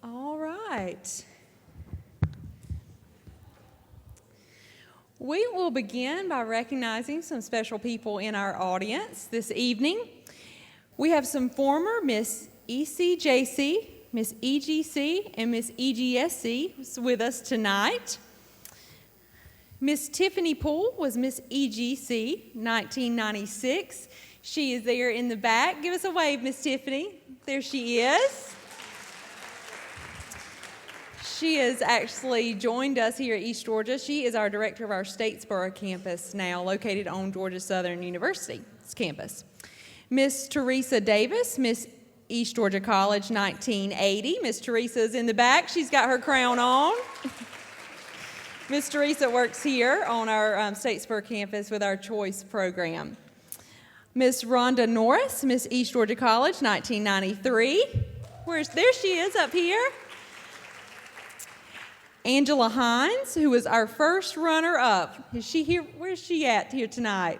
All right. We will begin by recognizing some special people in our audience this evening. We have some former Miss ECJC, Miss EGC, and Miss EGSC with us tonight. Miss Tiffany Poole was Miss EGC 1996. She is there in the back. Give us a wave, Miss Tiffany. There she is. She has actually joined us here at East Georgia. She is our director of our Statesboro campus now, located on Georgia Southern University's campus. Miss Teresa Davis, Miss East Georgia College 1980. Miss Teresa's in the back. She's got her crown on. Miss Teresa works here on our Statesboro campus with our choice program. Miss Rhonda Norris, Miss East Georgia College 1993. There she is up here. Angela Hines, who was our first runner-up. Is she here? Where's she at here tonight?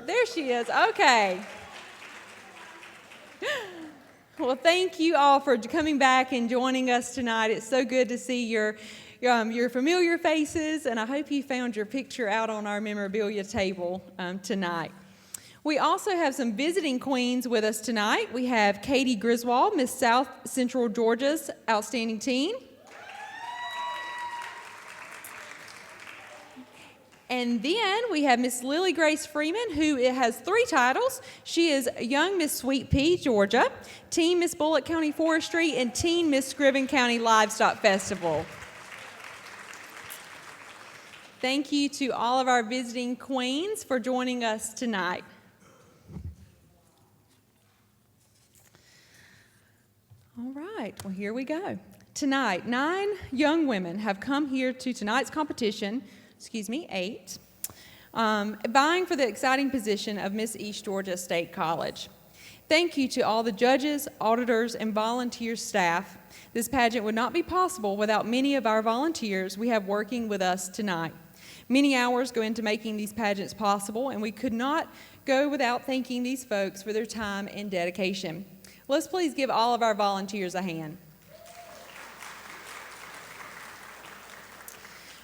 There she is. Okay. Well, thank you all for coming back and joining us tonight. It's so good to see your familiar faces, and I hope you found your picture out on our memorabilia table tonight. We also have some visiting queens with us tonight. We have Katie Griswold, Miss South Central Georgia's Outstanding Teen. And then we have Miss Lily Grace Freeman, who has 3 titles. She is Young Miss Sweet Pea, Georgia, Teen Miss Bullock County Forestry, and Teen Miss Scriven County Livestock Festival. Thank you to all of our visiting queens for joining us tonight. All right, well, here we go. Tonight, 9 young women have come here to tonight's competition. 8, vying for the exciting position of Miss East Georgia State College. Thank you to all the judges, auditors, and volunteer staff. This pageant would not be possible without many of our volunteers we have working with us tonight. Many hours go into making these pageants possible, and we could not go without thanking these folks for their time and dedication. Let's please give all of our volunteers a hand.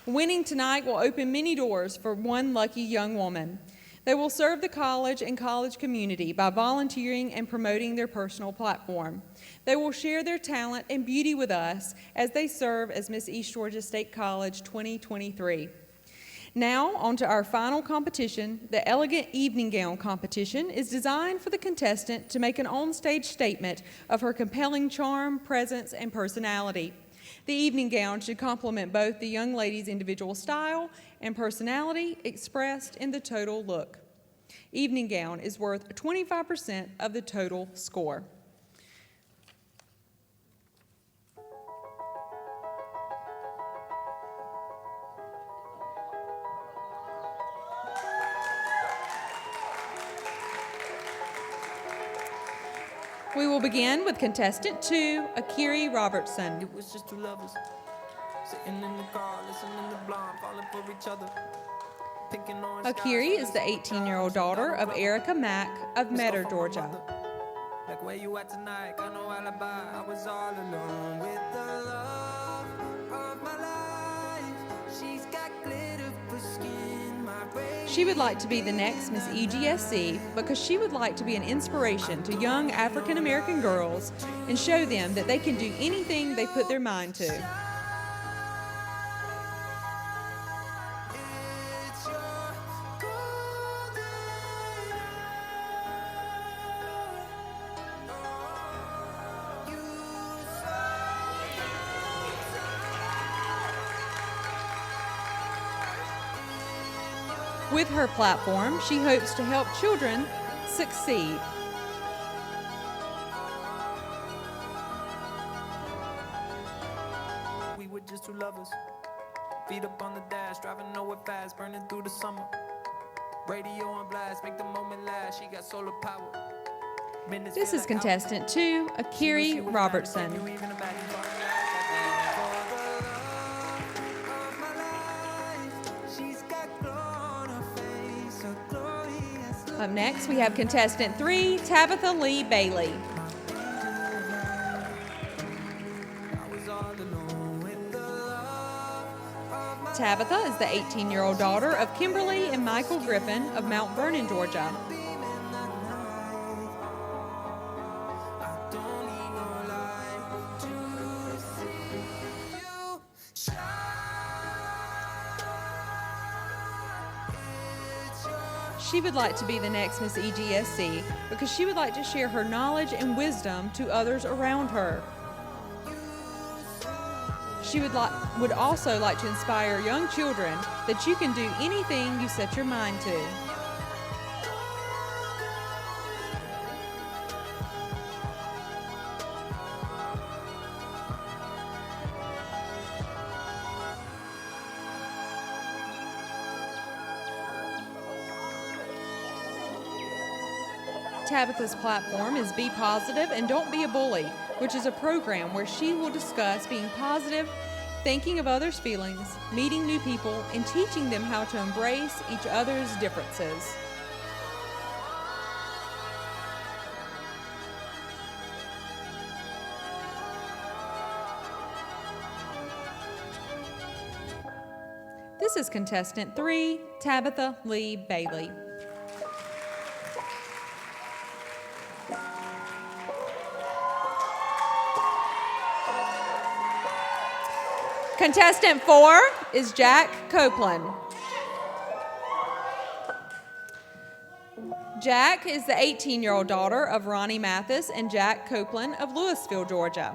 Winning tonight will open many doors for one lucky young woman. They will serve the college and college community by volunteering and promoting their personal platform. They will share their talent and beauty with us as they serve as Miss East Georgia State College 2023. Now, on to our final competition. The Elegant Evening Gown Competition is designed for the contestant to make an onstage statement of her compelling charm, presence, and personality. The evening gown should complement both the young lady's individual style and personality expressed in the total look. Evening gown is worth 25% of the total score. We will begin with contestant 2, Akiri Robertson. It was just 2 lovers sitting in the car, listening to Blonde, falling for each other. Akiri is the 18-year-old daughter of Erica Mack of Metter, Georgia. Like where you at tonight? Got no alibi. I was all alone with the love of my life. She's got glitter for skin, my brain. She would like to be the next Miss EGSC because she would like to be an inspiration to young African American girls and show them that they can do anything they put their mind to. With her platform, she hopes to help children succeed. We were just 2 lovers, feet up on the dash, driving nowhere fast, burning through the summer. Radio on blast, make the moment last. She got solar power. This is contestant 2, Akiri Robertson. Up next, we have contestant 3, Tabitha Lee Bailey. Tabitha is the 18-year-old daughter of Kimberly and Michael Griffin of Mount Vernon, Georgia. She would like to be the next Miss EGSC because she would like to share her knowledge and wisdom to others around her. She would also like to inspire young children that you can do anything you set your mind to. Tabitha's platform is Be Positive and Don't Be a Bully, which is a program where she will discuss being positive, thinking of others' feelings, meeting new people, and teaching them how to embrace each other's differences. This is contestant 3, Tabitha Lee Bailey. Contestant 4 is Jack Copeland. Jack is the 18-year-old daughter of Ronnie Mathis and Jack Copeland of Louisville, Georgia.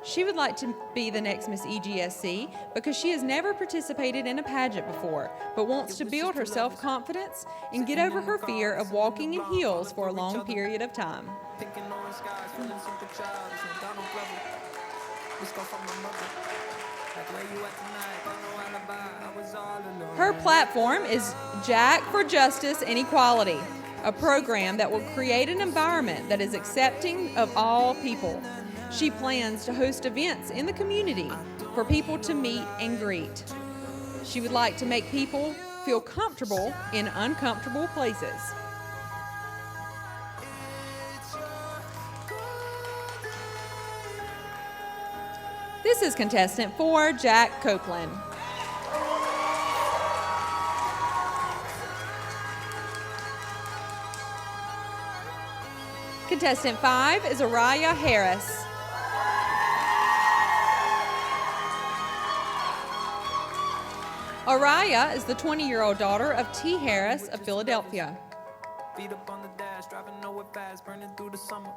She would like to be the next Miss EGSC because she has never participated in a pageant before, but wants to build her self-confidence and get over her fear of walking in heels for a long period of time. Her platform is Jack for Justice and Equality, a program that will create an environment that is accepting of all people. She plans to host events in the community for people to meet and greet. She would like to make people feel comfortable in uncomfortable places. This is contestant 4, Jack Copeland. Contestant 5 is Araya Harris. Araya is the 20-year-old daughter of T. Harris of Philadelphia. Feet up on the dash, driving nowhere fast, burning through the summer.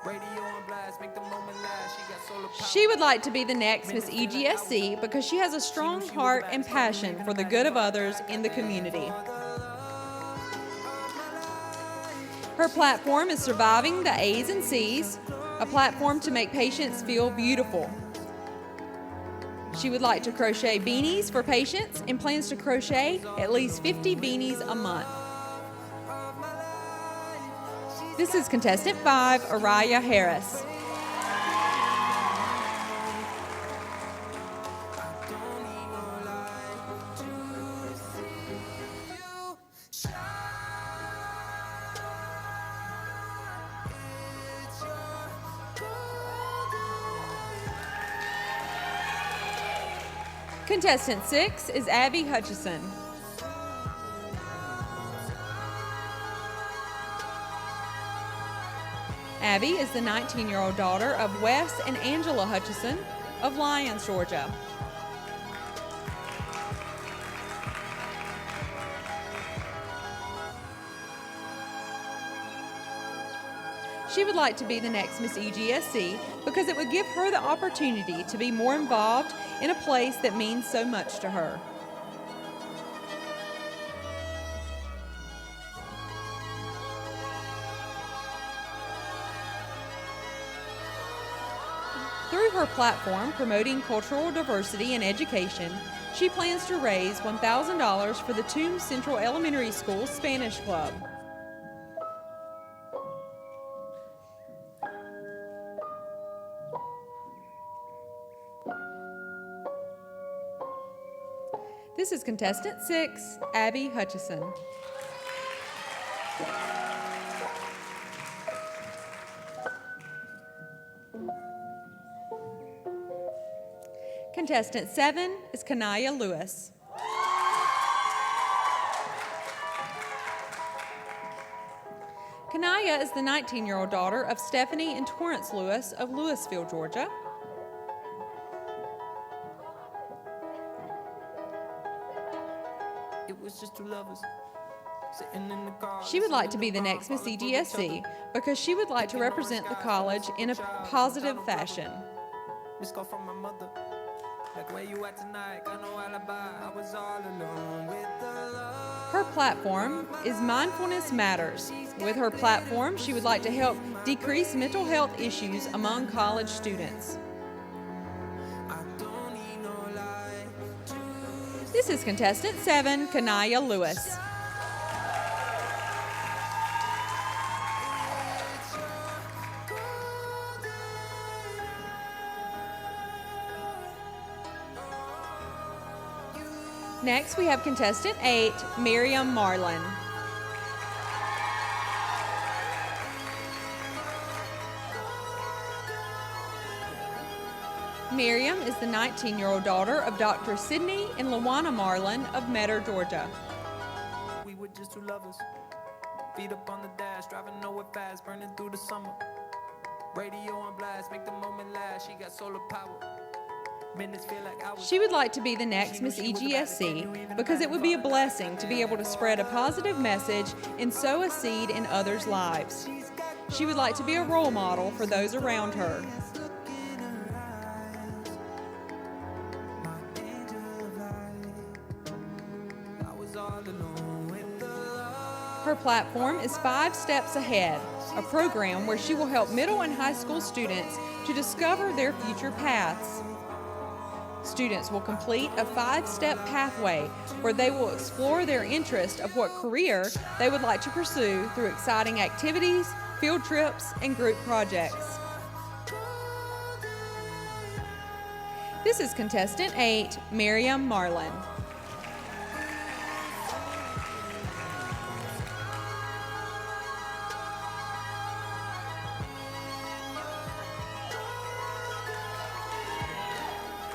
Radio on blast, make the moment last. She got solar power. She would like to be the next Miss EGSC because she has a strong heart and passion for the good of others in the community. Her platform is Surviving the A's and C's, a platform to make patients feel beautiful. She would like to crochet beanies for patients and plans to crochet at least 50 beanies a month. This is contestant 5, Araya Harris. Contestant 6 is Abby Hutchison. Abby is the 19-year-old daughter of Wes and Angela Hutchison of Lyons, Georgia. She would like to be the next Miss EGSC because it would give her the opportunity to be more involved in a place that means so much to her. Through her platform promoting cultural diversity and education, she plans to raise $1,000 for the Toombs Central Elementary School Spanish Club. This is contestant 6, Abby Hutchison. Contestant 7 is Kanaya Lewis. Kanaya is the 19-year-old daughter of Stephanie and Torrance Lewis of Louisville, Georgia. It was just two lovers sitting in the car. She would like to be the next Miss EGSC because she would like to represent the college in a positive fashion. This call from my mother. Like where you at tonight? Got no alibi. I was all alone with the love. Her platform is Mindfulness Matters. With her platform, she would like to help decrease mental health issues among college students. This is contestant 7, Kanaya Lewis. Next, we have contestant 8, Miriam Marlin. Miriam is the 19-year-old daughter of Dr. Sidney and Lawana Marlin of Metter, Georgia. We were just two lovers. Feet up on the dash, driving nowhere fast, burning through the summer. Radio on blast, make the moment last. She got solar power. Minutes feel like hours. She would like to be the next Miss EGSC because it would be a blessing to be able to spread a positive message and sow a seed in others' lives. She would like to be a role model for those around her. Her platform is 5 Steps Ahead, a program where she will help middle and high school students to discover their future paths. Students will complete a 5-step pathway where they will explore their interest of what career they would like to pursue through exciting activities, field trips, and group projects. This is contestant 8, Miriam Marlin.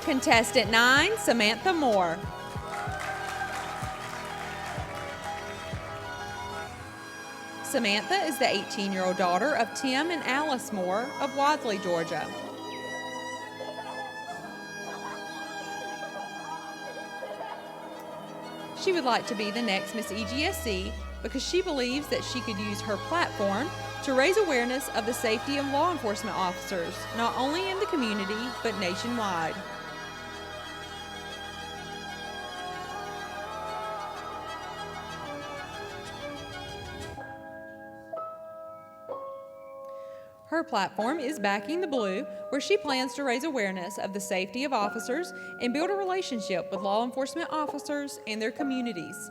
Contestant 9, Samantha Moore. Samantha is the 18-year-old daughter of Tim and Alice Moore of Wadley, Georgia. She would like to be the next Miss EGSC because she believes that she could use her platform to raise awareness of the safety of law enforcement officers, not only in the community, but nationwide. Her platform is Backing the Blue, where she plans to raise awareness of the safety of officers and build a relationship with law enforcement officers and their communities.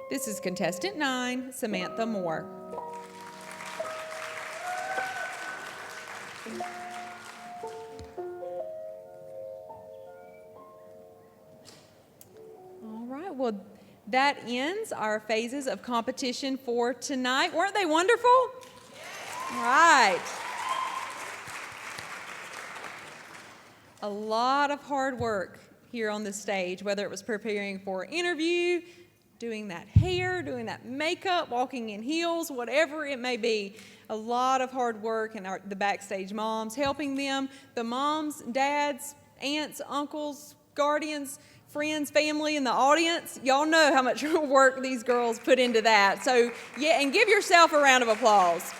This is contestant 9, Samantha Moore. All right, well, that ends our phases of competition for tonight. Weren't they wonderful? All right. A lot of hard work here on the stage, whether it was preparing for an interview, doing that hair, doing that makeup, walking in heels, whatever it may be. A lot of hard work, and the backstage moms helping them, the moms, dads, aunts, uncles, guardians, friends, family in the audience. Y'all know how much work these girls put into that. So, yeah, and give yourself a round of applause.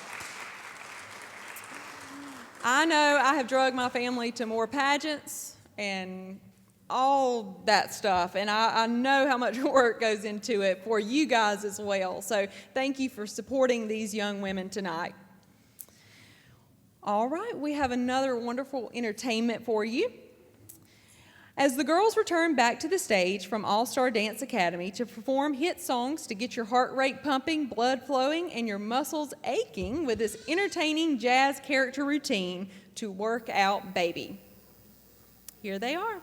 I know I have drugged my family to more pageants and all that stuff, and I know how much work goes into it for you guys as well. So thank you for supporting these young women tonight. All right, we have another wonderful entertainment for you. As the girls return back to the stage from All-Star Dance Academy to perform hit songs to get your heart rate pumping, blood flowing, and your muscles aching with this entertaining jazz character routine to Work Out Baby. Here they are.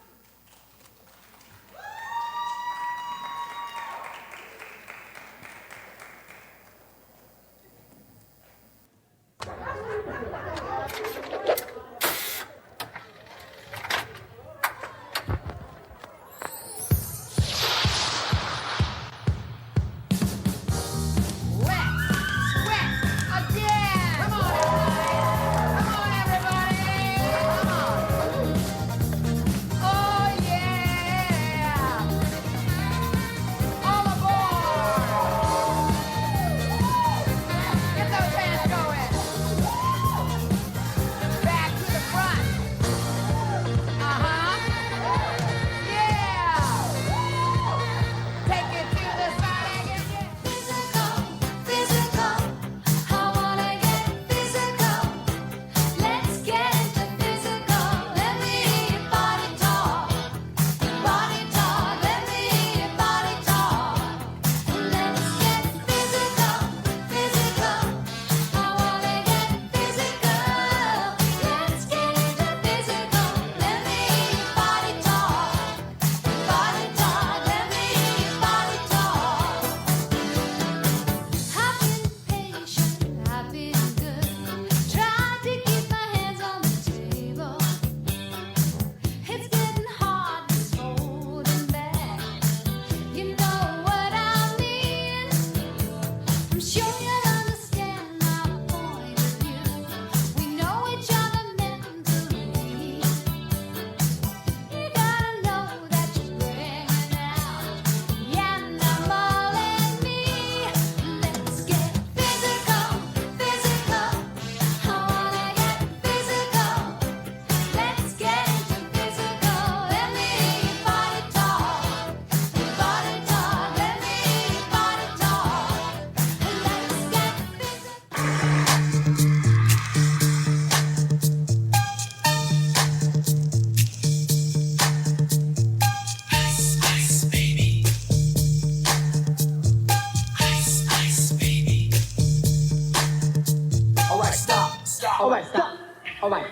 Alright,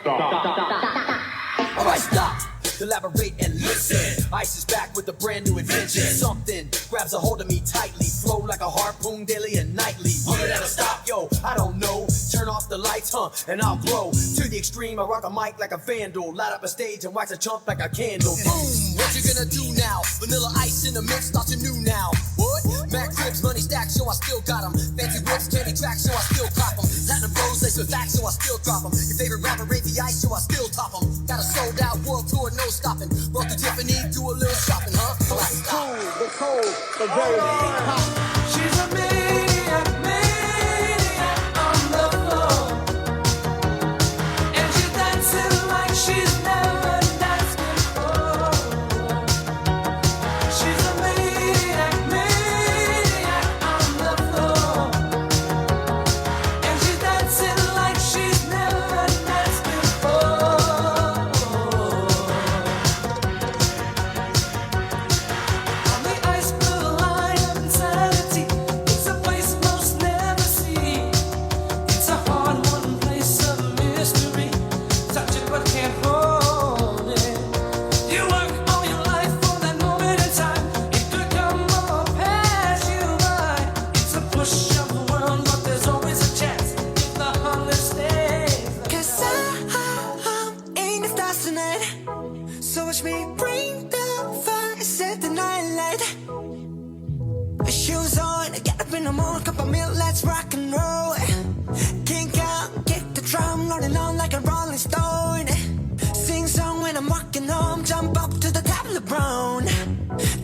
stop. Elaborate and listen. Ice is back with a brand new invention. Something grabs a hold of me tightly, flow like a harpoon daily and nightly. Will it ever stop? Yo, I don't know. Turn off the lights, and I'll glow to the extreme. I rock a mic like a vandal, light up a stage and wax a chump like a candle. Boom! What you gonna do now? Vanilla ice in the mix, starting new now. What? Mac cribs, money stacks, so I still got 'em. Fancy whips, candy tracks, so I still cop 'em. Platinum flows, lace with facts, so I still drop 'em. Your favorite rapper, Ravy Ice, so I still top 'em. Got a sold out world tour, no stopping. Run to Tiffany, do a little shopping, huh? So I stop. The cold, the very hot. She's a maniac, maniac on the floor. And she's dancing like she's never danced before. She's a maniac, maniac on the floor. And she's dancing like she's never danced before. On the ice blue line of insanity, it's a place most never see. It's a hard-won place of mystery. Touch it but can't hold it. You work all your life for that moment in time. It could come or pass you by. It's a push of the world, but there's always a chance if the hunger stays. 'Cause I'm in the stars tonight. So watch me bring the fire, set the night light. Shoes on, get up in the morning, cup of milk, let's rock and roll. Kink out, kick the drum, rolling on like a rolling stone. Sing song when I'm walking home, jump up to the top of the brown.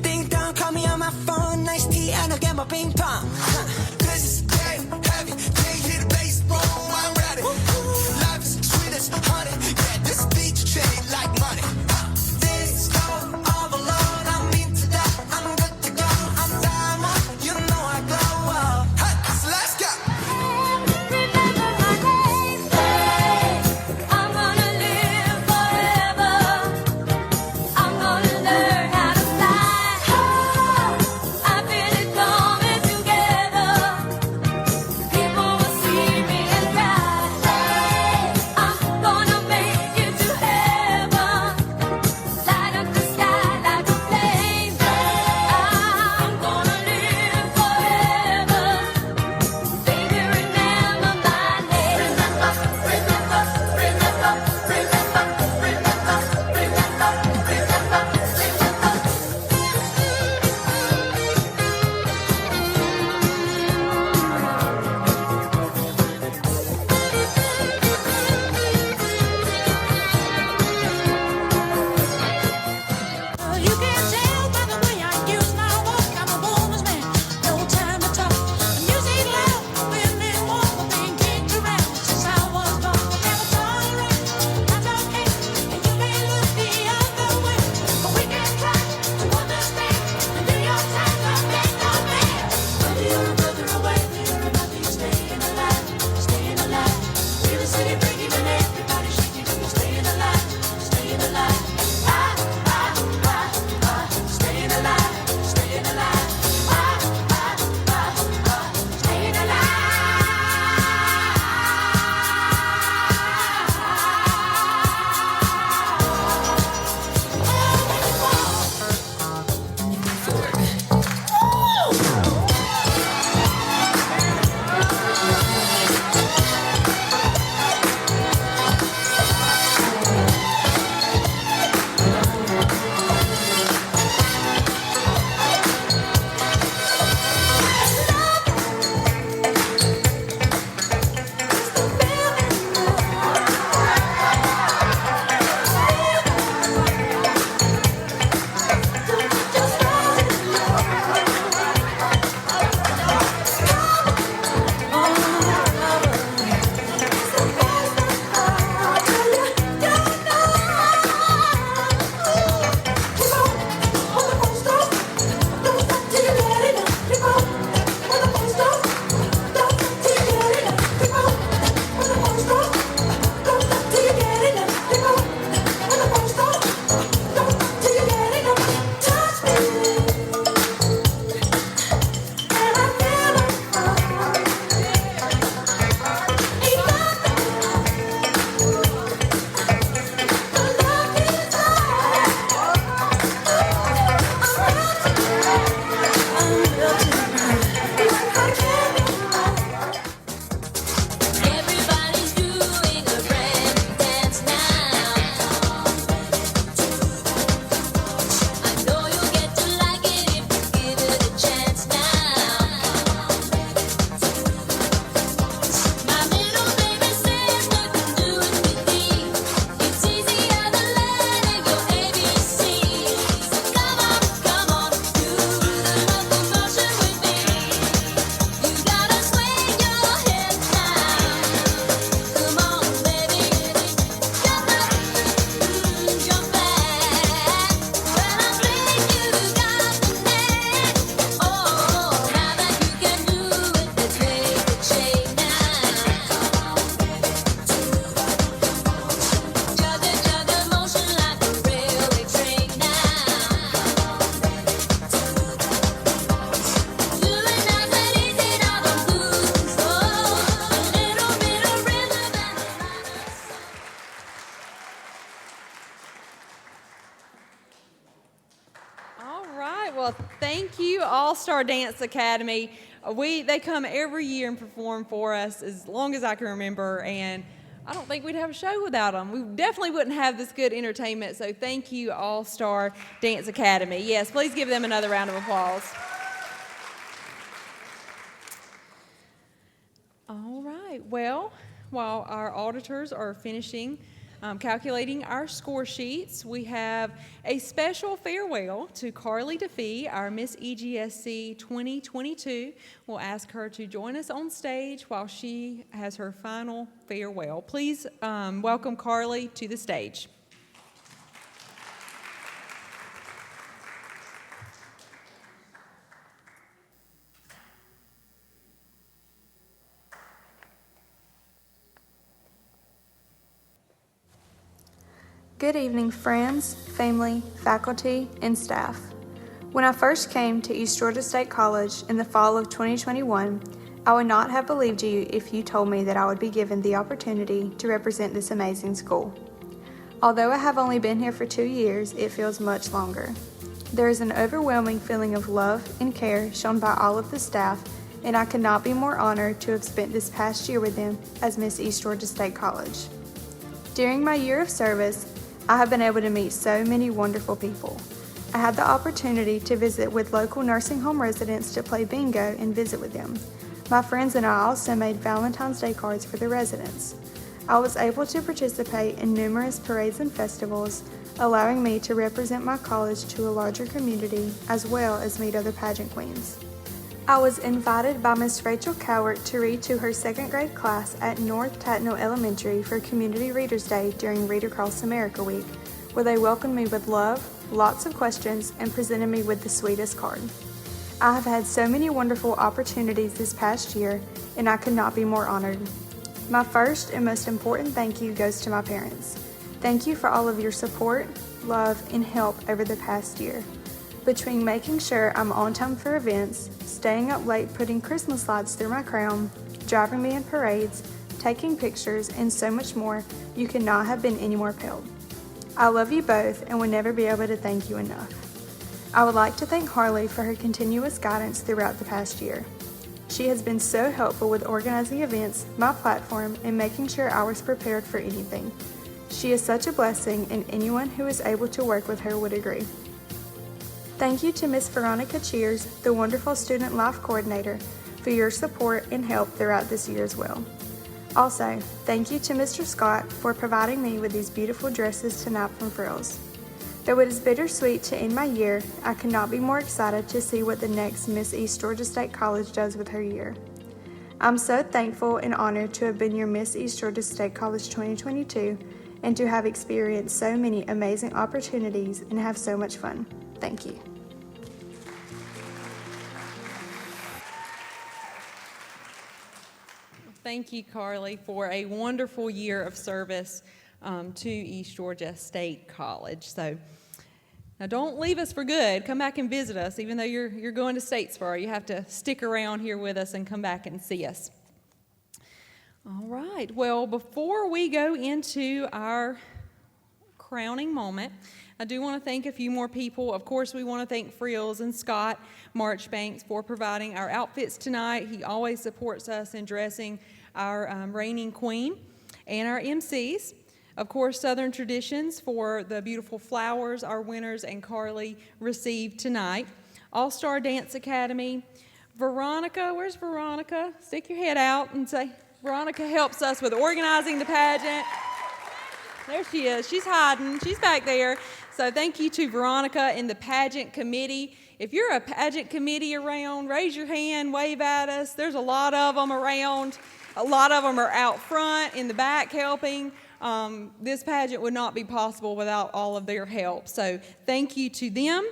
Ding dong, call me on my phone, nice tea, and I'll get my ping pong. This is game heavy, can't hear the bass, boom, I'm ready. Life is sweet as honey, yeah, this beat chain like money. This go all alone, I'm into that, I'm good to go, I'm diamond, you know I glow up. Hey, so let's go. I'm gonna live forever. I'm gonna learn how to fly. I feel it coming together. Well, thank you, All-Star Dance Academy. They come every year and perform for us as long as I can remember, and I don't think we'd have a show without them. We definitely wouldn't have this good entertainment, so thank you, All-Star Dance Academy. Yes, please give them another round of applause. All right, well, while our auditors are finishing calculating our score sheets, we have a special farewell to Carly DeFee, our Miss EGSC 2022. We'll ask her to join us on stage while she has her final farewell. Please welcome Carly to the stage. Good evening, friends, family, faculty, and staff. When I first came to East Georgia State College in the fall of 2021, I would not have believed you if you told me that I would be given the opportunity to represent this amazing school. Although I have only been here for 2 years, it feels much longer. There is an overwhelming feeling of love and care shown by all of the staff, and I could not be more honored to have spent this past year with them as Miss East Georgia State College. During my year of service, I have been able to meet so many wonderful people. I had the opportunity to visit with local nursing home residents to play bingo and visit with them. My friends and I also made Valentine's Day cards for the residents. I was able to participate in numerous parades and festivals, allowing me to represent my college to a larger community as well as meet other pageant queens. I was invited by Miss Rachel Cowart to read to her 2nd grade class at North Tatnall Elementary for Community Readers Day during Read Across America Week, where they welcomed me with love, lots of questions, and presented me with the sweetest card. I have had so many wonderful opportunities this past year, and I could not be more honored. My first and most important thank you goes to my parents. Thank you for all of your support, love, and help over the past year. Between making sure I'm on time for events, staying up late putting Christmas lights through my crown, driving me in parades, taking pictures, and so much more, you could not have been any more proud. I love you both and will never be able to thank you enough. I would like to thank Harley for her continuous guidance throughout the past year. She has been so helpful with organizing events, my platform, and making sure I was prepared for anything. She is such a blessing, and anyone who is able to work with her would agree. Thank you to Miss Veronica Cheers, the wonderful Student Life Coordinator, for your support and help throughout this year as well. Also, thank you to Mr. Scott for providing me with these beautiful dresses tonight from Frills. Though it is bittersweet to end my year, I could not be more excited to see what the next Miss East Georgia State College does with her year. I'm so thankful and honored to have been your Miss East Georgia State College 2022 and to have experienced so many amazing opportunities and have so much fun. Thank you. Thank you, Carly, for a wonderful year of service to East Georgia State College. So now don't leave us for good. Come back and visit us. Even though you're going to Statesboro, you have to stick around here with us and come back and see us. All right. Well, before we go into our crowning moment, I do want to thank a few more people. Of course, we want to thank Frills and Scott Marchbanks for providing our outfits tonight. He always supports us in dressing our reigning queen, and our MCs. Of course, Southern Traditions for the beautiful flowers our winners and Carly received tonight. All-Star Dance Academy. Veronica, where's Veronica? Stick your head out and say, Veronica helps us with organizing the pageant. There she is. She's hiding. She's back there. So thank you to Veronica and the pageant committee. If you're a pageant committee around, raise your hand, wave at us. There's a lot of them around. A lot of them are out front, in the back helping. This pageant would not be possible without all of their help. So thank you to them.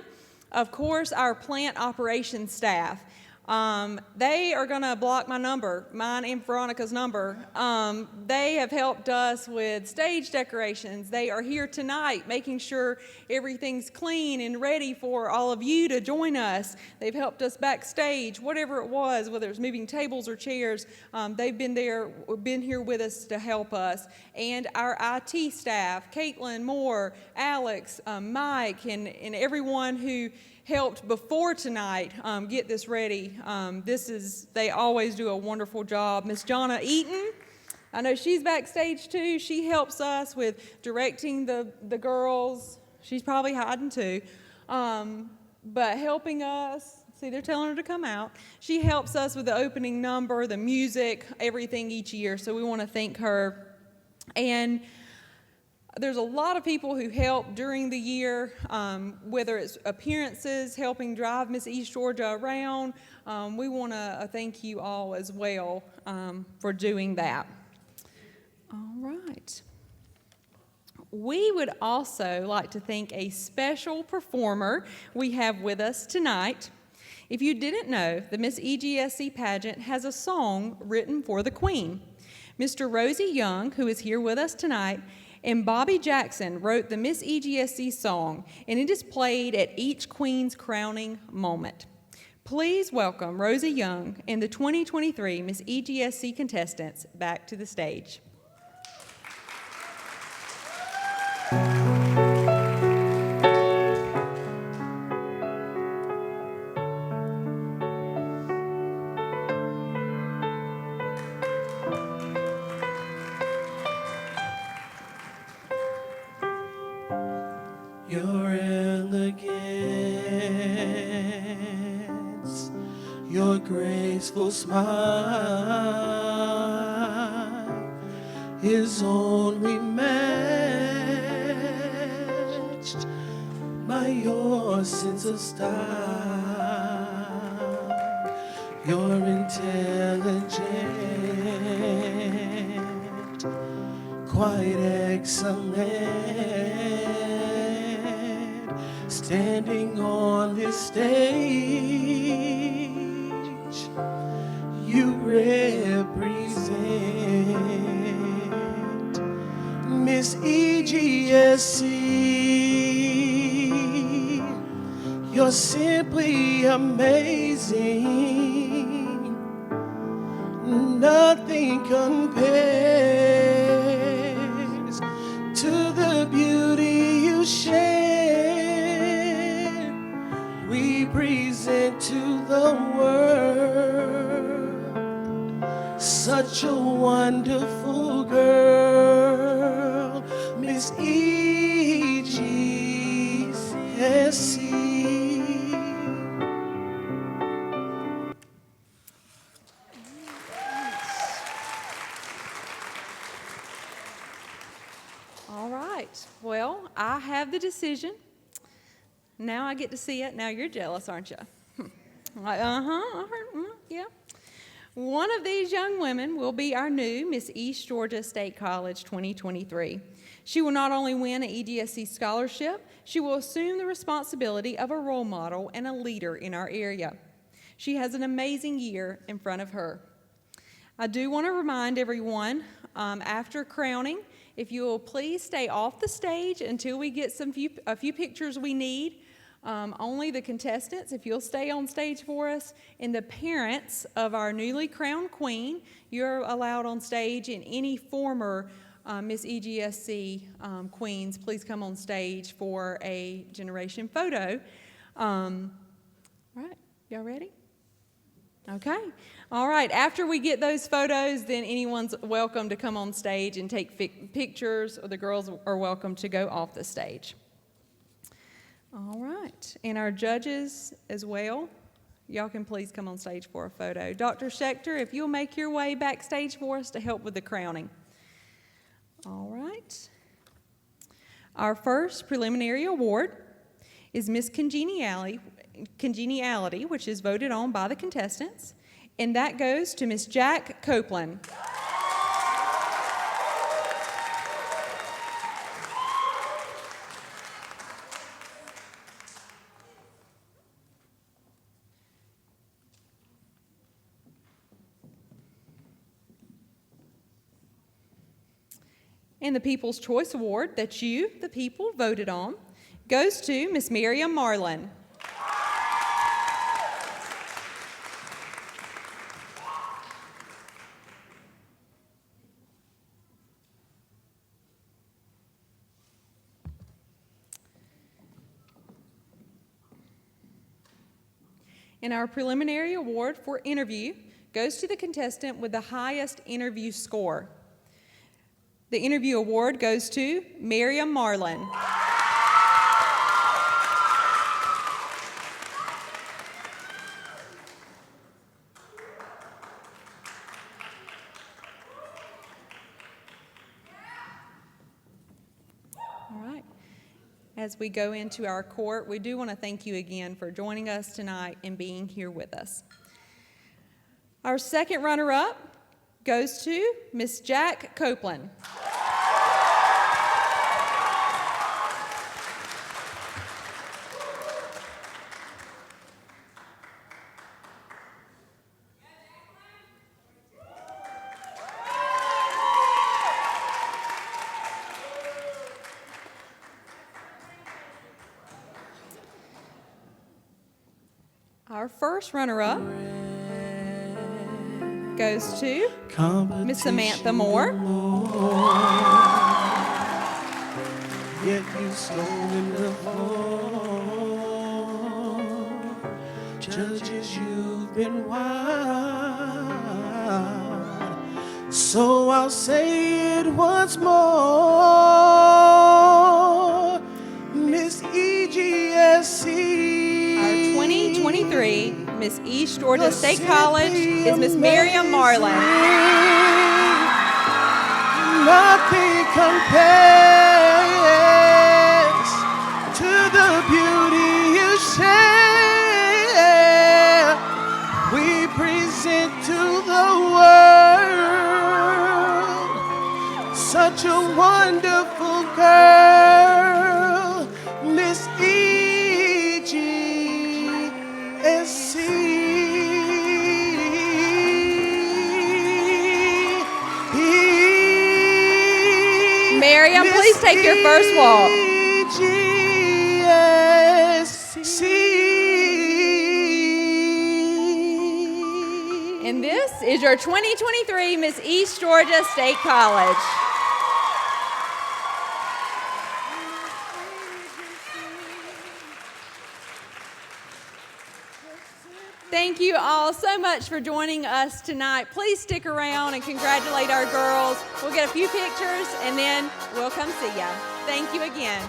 Of course, our plant operations staff. They are going to block my number, mine and Veronica's number. They have helped us with stage decorations. They are here tonight making sure everything's clean and ready for all of you to join us. They've helped us backstage, whatever it was, whether it's moving tables or chairs. They've been here with us to help us. And our IT staff, Caitlin, Moore, Alex, Mike, and everyone who helped before tonight get this ready. They always do a wonderful job. Miss Jonna Eaton, I know she's backstage too. She helps us with directing the girls. She's probably hiding too. But helping us, see, they're telling her to come out. She helps us with the opening number, the music, everything each year. So we want to thank her. And there's a lot of people who help during the year, whether it's appearances, helping drive Miss East Georgia around. We want to thank you all as well for doing that. All right. We would also like to thank a special performer we have with us tonight. If you didn't know, the Miss EGSC pageant has a song written for the Queen. Mr. Rosie Young, who is here with us tonight, and Bobby Jackson wrote the Miss EGSC song, and it is played at each Queen's crowning moment. Please welcome Rosie Young and the 2023 Miss EGSC contestants back to the stage. Your elegance, your graceful smile is only matched by your sense of style. You're intelligent, quite excellent. Standing on this stage, you represent Miss EGSC. You're simply amazing. Nothing compares to the beauty you share. We present to the world such a wonderful girl, Miss EGSC. All right. Well, I have the decision. Now I get to see it. Now you're jealous, aren't you? Yeah. One of these young women will be our new Miss East Georgia State College 2023. She will not only win an EGSC scholarship, she will assume the responsibility of a role model and a leader in our area. She has an amazing year in front of her. I do want to remind everyone, after crowning, if you will please stay off the stage until we get a few pictures we need. Only the contestants, if you'll stay on stage for us, and the parents of our newly crowned queen, you're allowed on stage, and any former Miss EGSC queens, please come on stage for a generation photo. Right, y'all ready? Okay. All right, after we get those photos, then anyone's welcome to come on stage and take pictures, or the girls are welcome to go off the stage. All right, and our judges as well, y'all can please come on stage for a photo. Dr. Schechter, if you'll make your way backstage for us to help with the crowning. All right. Our first preliminary award is Miss Congeniality, which is voted on by the contestants, and that goes to Miss Jack Copeland. And the People's Choice Award that you, the people, voted on goes to Miss Miriam Marlin. And our preliminary award for interview goes to the contestant with the highest interview score. The interview award goes to Miriam Marlin. As we go into our court, we do want to thank you again for joining us tonight and being here with us. Our second runner-up goes to Miss Jack Copeland. Our first runner-up goes to Miss Samantha Moore. Yet you slow in the fall. Judges, you've been wild. So I'll say it once more. Miss EGSC. 2023 Miss East Georgia State College is Miss Miriam Marlin. Nothing compares to the beauty you share. We present to the world such a wonderful girl, Miss EGSC. Miriam, please take your first walk. And this is your 2023 Miss East Georgia State College. Thank you all so much for joining us tonight. Please stick around and congratulate our girls. We'll get a few pictures and then we'll come see ya. Thank you again.